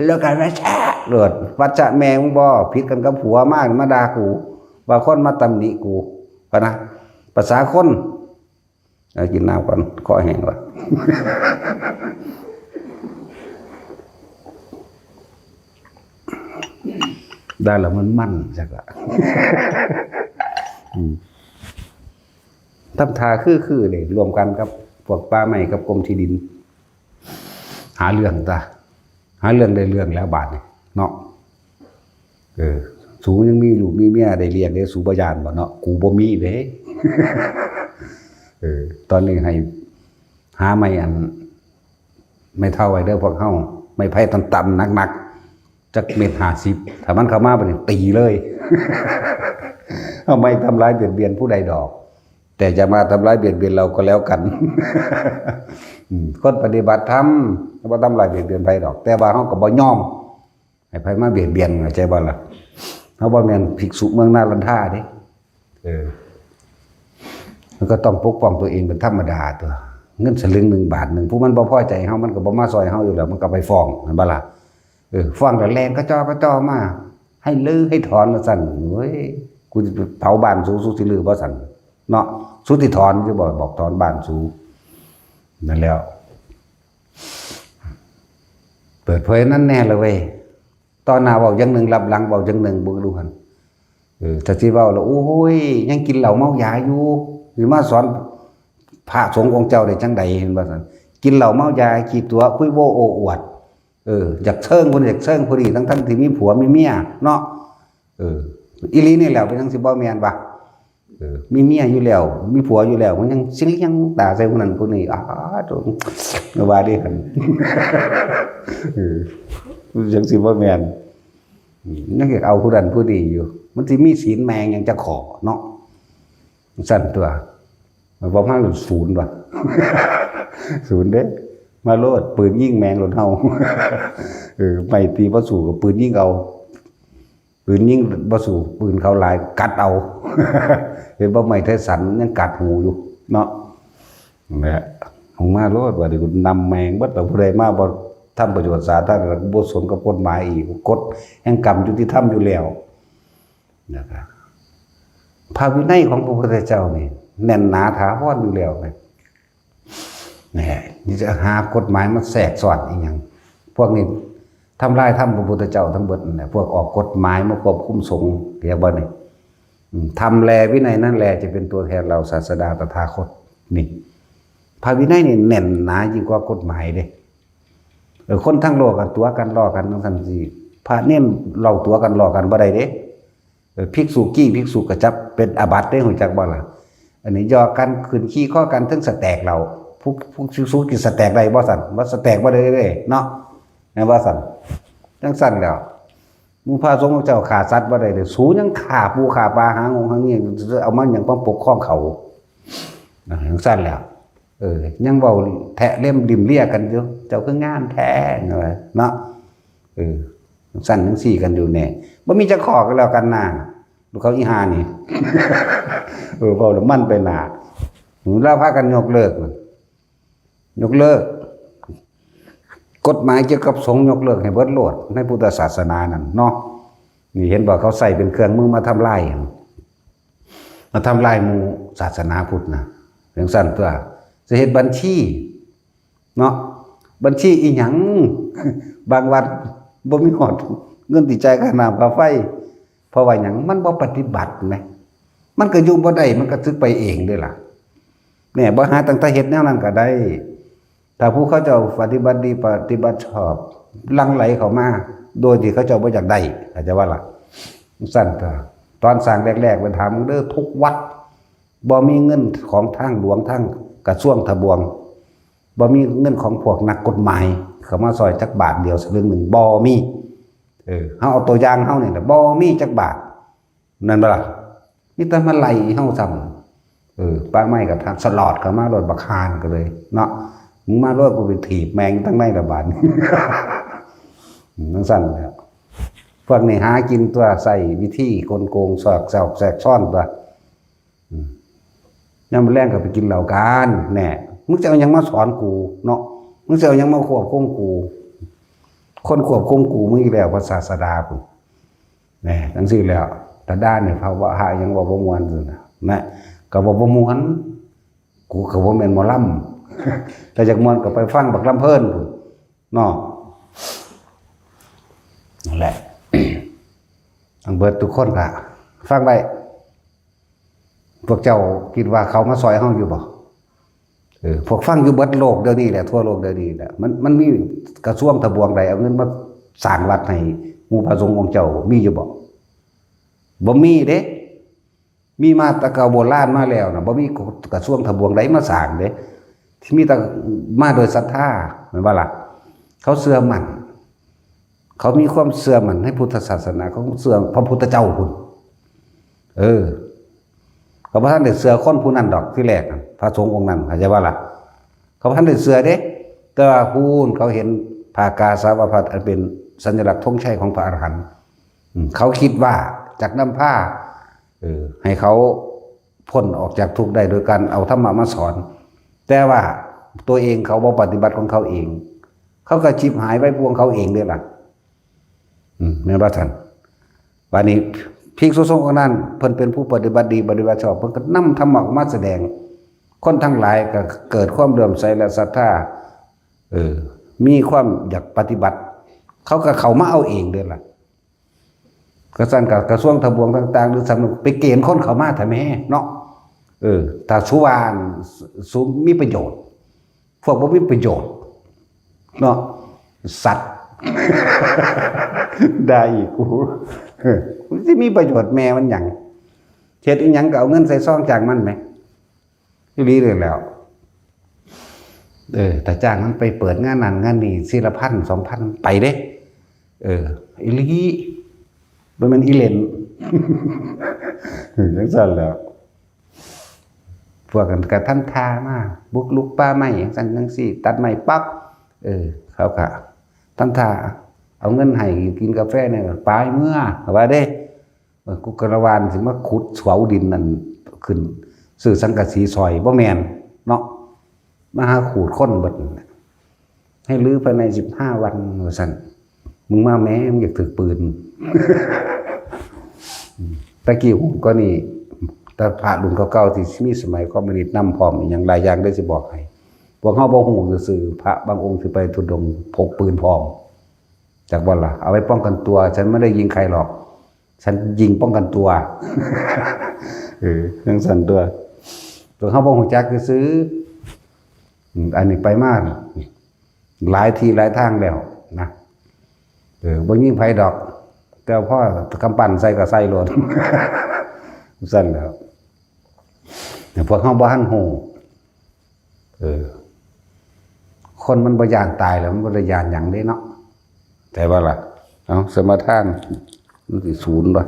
S1: แล้วกันว่าแช่เลิศวัจจะแม่มึงบ่ผิดกันกับผัวมากมาด่ากูว่าคนมาตำหนิกูปะนะภาษาคนกินน้ำก่อนคอแห้งว่ะ ได้แล้วมันมั่นจักละ ทำทาคือเลยรวมกันกับพวกป่าไม้กับกรมที่ดินหาเรื่องหาเรื่องได้เรื่องแล้วบาดนี่เนาะสูยังมีลูกมีเมียได้เลี้ยงได้สูบยานบ่เนาะกูบ่มีเด้ ตอนนี้ให้หาไม่อันไม่เท่าไว้เด้อพวกเฮาไม่ไผ่ต่ำๆหนักๆจัก1.50ถ้ามันเข้ามาบ่นี่ตีเลย เอาไม่ทำร้ายเบียดเบียนผู้ใดดอกแต่จะมาทำร้ายเบียดเบียนเราก็แล้วกัน คนปฏิบัติธรรมบ่ทำร้ายเบียดเบียนไผดอกแต่ว่าเฮาก็บ่ยอมให้ไผมาเบียดเบียนเข้าใจบ่ล่ะเฮาบ่แม่นภิกษุเมืองนาลันทาเด้มันก็ต้องปกป้องตัวเองเป็นธรรมดาตัวเงินสลึง1 บาทผู้มันบ่พอใจเฮามันก็บ่มาซอยเฮาอยู่แล้วมันก็ไปฟ้องนั่นบ่ล่ะฟ้องแล้วแรงกระจอมาให้ลื้อให้ถอนว่าซั่นเฮ้ยกูสิเผาบ้านสูสิลื้อบ่ซั่นเนาะสุติถอนสิบอกถอนบ้านสูนั่นแล้วเปิดเผยนั่นแน่เลยเว้ยตอนหน้าเว้าอย่างนึงรับหลังเว้าอย่างนึงบ่รู้หั่นถ้าสิเว้าแล้วโอ้ยยังกินเหล้าเมายาอยู่สิมาสอนพระสงฆ์องค์เจ้าได้จังใดเห็นบ่ซั่นกินเหล้าเมายาขี้ตัวคุยโวโอ้อวดอยากเชิงคนอยากเชิงผู้ดีทั้งที่มีผัวมีเมียเนาะอีหลีนี่แหละเป็นจังสิบ่แม่นบ่ มีเมียอยู่แล้วมีผัวอยู่แล้วมันยังสิยังตาใส่คนนั้นคนนี้โดนว่าดิคั่นจังสิบ่แม่นยังอยากเอาผู้นั้นผู้นี้อยู่มันสิมีศีลแมงยังจะขอเนาะสั่นตัวบ่มาศูนย์ว่ะศูนย์เด้มาโลดปืนยิงแมงโลดเฮาไม่ตีบ่สู้กับปืนยิงเอาปืนยิงบ่สู้ปืนเขาหลายกัดเอาเห็นบ่ไม้ไทสันยังกัดหูอยู่เนาะแหละของมาโลดว่าดินำแมงเบิดแล้วผู้ใดมาบ่ทำประโยชน์สาธารณะบ่สนกับกฎหมายอีกกฎแห่งกรรมยุติธรรมอยู่แล้วนะครับพระวินัยของพระพุทธเจ้านี่แน่นหนาถาวรอยู่แล้วนี่จะหากฎหมายมาแทรกสอดอีหยังพวกนี้ทำลายธรรมพระพุทธเจ้าทั้งเบิดนั่นแหละพวกออกกฎหมายมาควบคุมสงฆ์เรียกว่านี่ทำแลวินัยนั่นแหละจะเป็นตัวแทนเราศาสดาตถาคตนี่พระวินัยนี่แน่นหนายิ่งกว่ากฎหมายเด้คนทั้งโลกกันตัวกันล้อกันทั้งสันสิพระเนี่ยเราตัวกันล้อกันบ่ได้เด้ภิกษุกี้ภิกษุกระจับเป็นอาบัติได้รู้จักบ่ล่ะอันนี้ยอกันขึ้นขี้ข้อกันถึงสแตกเราผู้ภิกษุกิสแตกได้บ่สั่นบ่สแตกบ่ได้เด้เนาะแม่นบ่สั่นจังสั่นแล้วหมู่พระสงฆ์เจ้าฆ่าสัตว์บ่ได้เด้สูยังฆ่าปูฆ่าปลาหางงหางเงี้ยเอามันหยังปกครองเขาจังสั่นแล้วยังเว้าแทะเล่มดิ่มเลี่ยกันอยู่เจ้าคืองานแท้เนาะสั่นจังซี่กันอยู่แน่บ่มีจะขอกันแล้วกันน่ะลูกเขาอีหานี่เว้าแล้วมันไปหน้าแล้วพากันยกเลิกกฎหมายเกี่ยวกับสงฆ์ยกเลิกให้เบิดโลดในพุทธศาสนานั่นเนาะนี่เห็นบ่เขาใส่เป็นเครื่องมือมาทำลายหมู่ศาสนาพุทธนะเรื่องสั้นตัวจะเฮ็ดบัญชีเนาะบัญชีอีหยังบางวัดบ่มีฮอดเงินที่จ่ายค่าน้ำค่าไฟเพราะว่าหยังมันบ่ปฏิบัติแหมมันก็อยู่บ่ได้มันก็สึกไปเองเด้อล่ะเนี่ยบ่หาตั้งแต่เฮ็ดแนวนั้นก็ได้ถ้าผู้เขาเจ้าปฏิบัติดีปฏิบัติชอบลังไหลเข้ามาโดยที่เขาเจ้าบ่อยากได้เข้าใจว่าล่ะสั้นตัวตอนสร้างแรกๆไปถามเด้อทุกวัดบ่มีเงินของทางหลวงทางกระทรวงทบวงบ่มีเงินของพวกนักกฎหมายเข้ามาซอยจักบาทเดียวสลึงหนึ่งบ่มีเฮาเอาตัวอย่างเฮานี่แหละบ่มีจักบาทนั่นบ่ล่ะมีแต่มาไล่เฮาซ้ำป้าไม้กับทางสลอดเข้ามารถบักคานก็เลยเนาะมึงมารถกูไปถีบแมงทั้งในระบาดนั่นสั่นแล้วพวกนี้หากินตัวใส่วิธีกลโกงสอกแสกแสกซ่อนตัวย่ำแรงก็ไปกินเหล้ากันแน่มึงจะเอายังมาสอนกูเนาะมึงจะเอายังมาควบคุมกูคนควบคุมกูมึงอีกแล้วภาษาศาสดาพุ่นแน่ทั้งสิ้นแล้วแต่ด้านเนี่ยภาวะหายังว่าบ่ม่วนซื่อนะก็บ่ม่วนกูก็บ่แม่นหมอลำแต่จากม่วนก็ไปฟังบักลำเพิ่นเนาะนั่นแหละทั้งเบิดทุกคนก็ฟังไว้พวกเจ้าคิดว่าเขามาซอยเฮาอยู่บ่พวกฟังอยู่เบิดโลกเดี๋ยวนี้แหละทั่วโลกเดี๋ยวนี้แหละมันมีกระทรวงทบวงใดเอาเงินมาสร้างวัดให้หมู่พระสงฆ์องค์เจ้ามีอยู่บ่มีเด้มีมาแต่เก่าโบราณมาแล้วนะบ่มีกระทรวงทบวงใดมาสร้างเด้ที่มีแต่มาโดยศรัทธาแม่นบ่ล่ะเขาเชื่อมั่นเขามีความเชื่อมั่นให้พุทธศาสนาเขาเชื่อพระพุทธเจ้าพุ่นเขาบ่ทันได้เชื่อคนผู้นั้นดอกที่แรกพระสงฆ์องค์นั้นเข้าใจว่าล่ะเขาบ่ทันได้เชื่อเด้แต่ว่าผู้เขาเห็นผ้ากาสาวพัสอันเป็นสัญลักษณ์ธงชัยของพระอรหันต์เขาคิดว่าจากนำผ้าให้เขาพ้นออกจากทุกข์ได้โดยการเอาธรรมะมาสอนแต่ว่าตัวเองเขาบ่ปฏิบัติของเขาเองเขาก็ชิบหายไปพวงเขาเองด้วยล่ะแม่นบ่ท่านวันนี้ภิกษุสงฆ์องค์นั้นเพิ่นเป็นผู้ปฏิบัติดีปฏิบัติชอบเพิ่นก็นำธรรมะมาแสดงคนทั้งหลายก็เกิดความเลื่อมใสและศรัทธามีความอยากปฏิบัติเขาก็เข้ามาเอาเองด้วยล่ะกระทรวงกับกระทรวงทบวงต่างๆหรือสำนักไปเกณฑ์คนเข้ามาถ้าแม่เนาะถ้าสุวรรณสูงมีประโยชน์พวกบ่มีประโยชน์เนาะสัตว์ได้อีกกูสิมีประโยชน์แม่มันหยัง เฮ็ดอีหยังก็เอาเงินใส่ซองจากมันไหมอีหลีเลยแล้วแต่จ้างมันไปเปิดงานนั้นงานนี้ศิลพันธ์2,000ไปเด้อีหลีบ่แม่นอีเล่น จังซั่นแหล้วพวกกันก็ทำท่ามาบุกลุกป่าไม้จังซั่นจังซี่ตัดไม้ปั๊บเขาก็ทำท่าเอาเงินให้กินกาแฟเนี่ยปลายเมื่อว่าเด้กุกระวานสิมาขุดเสาดินนั่นขึ้นซื้อสังกะสีซอยบ่แม่นเนาะมาหาขูดค้นเบิดให้ลื้อภายใน15 วันว่าซั่นมึงมาแม้มึงอยากถือปืน ตะกี้ผมก็นี่แต่พระรุ่นเก่าๆที่มีสมัยคอมมิวนิสต์นำพร้อมอย่างหลายอย่างได้สิบอกให้พวกเฮาบ่ฮู้ซื่อๆพระบางองค์สิไปทุดงค์พกปืนพร้อมจากบ่ล่ะเอาไว้ป้องกันตัวฉันไม่ได้ยิงใครหรอกฉันยิงป้องกันตัว จังซั่นตัวเฮาบ่ฮู้จักซื้ออันนี้ไปมาหลายที่หลายทางแล้วนะบ่ยิงไผดอกแต่พ่อกำปั้นใส่ก็ใส่โลด ซั่นแล้วพวกเฮาบ่ทันฮู้คนมันบ่ย่านตายแล้วมันบ่ได้ย่านหยังเด้เนาะแต่ว่าล่ะเอาสมทานมันสิศูนย์บ่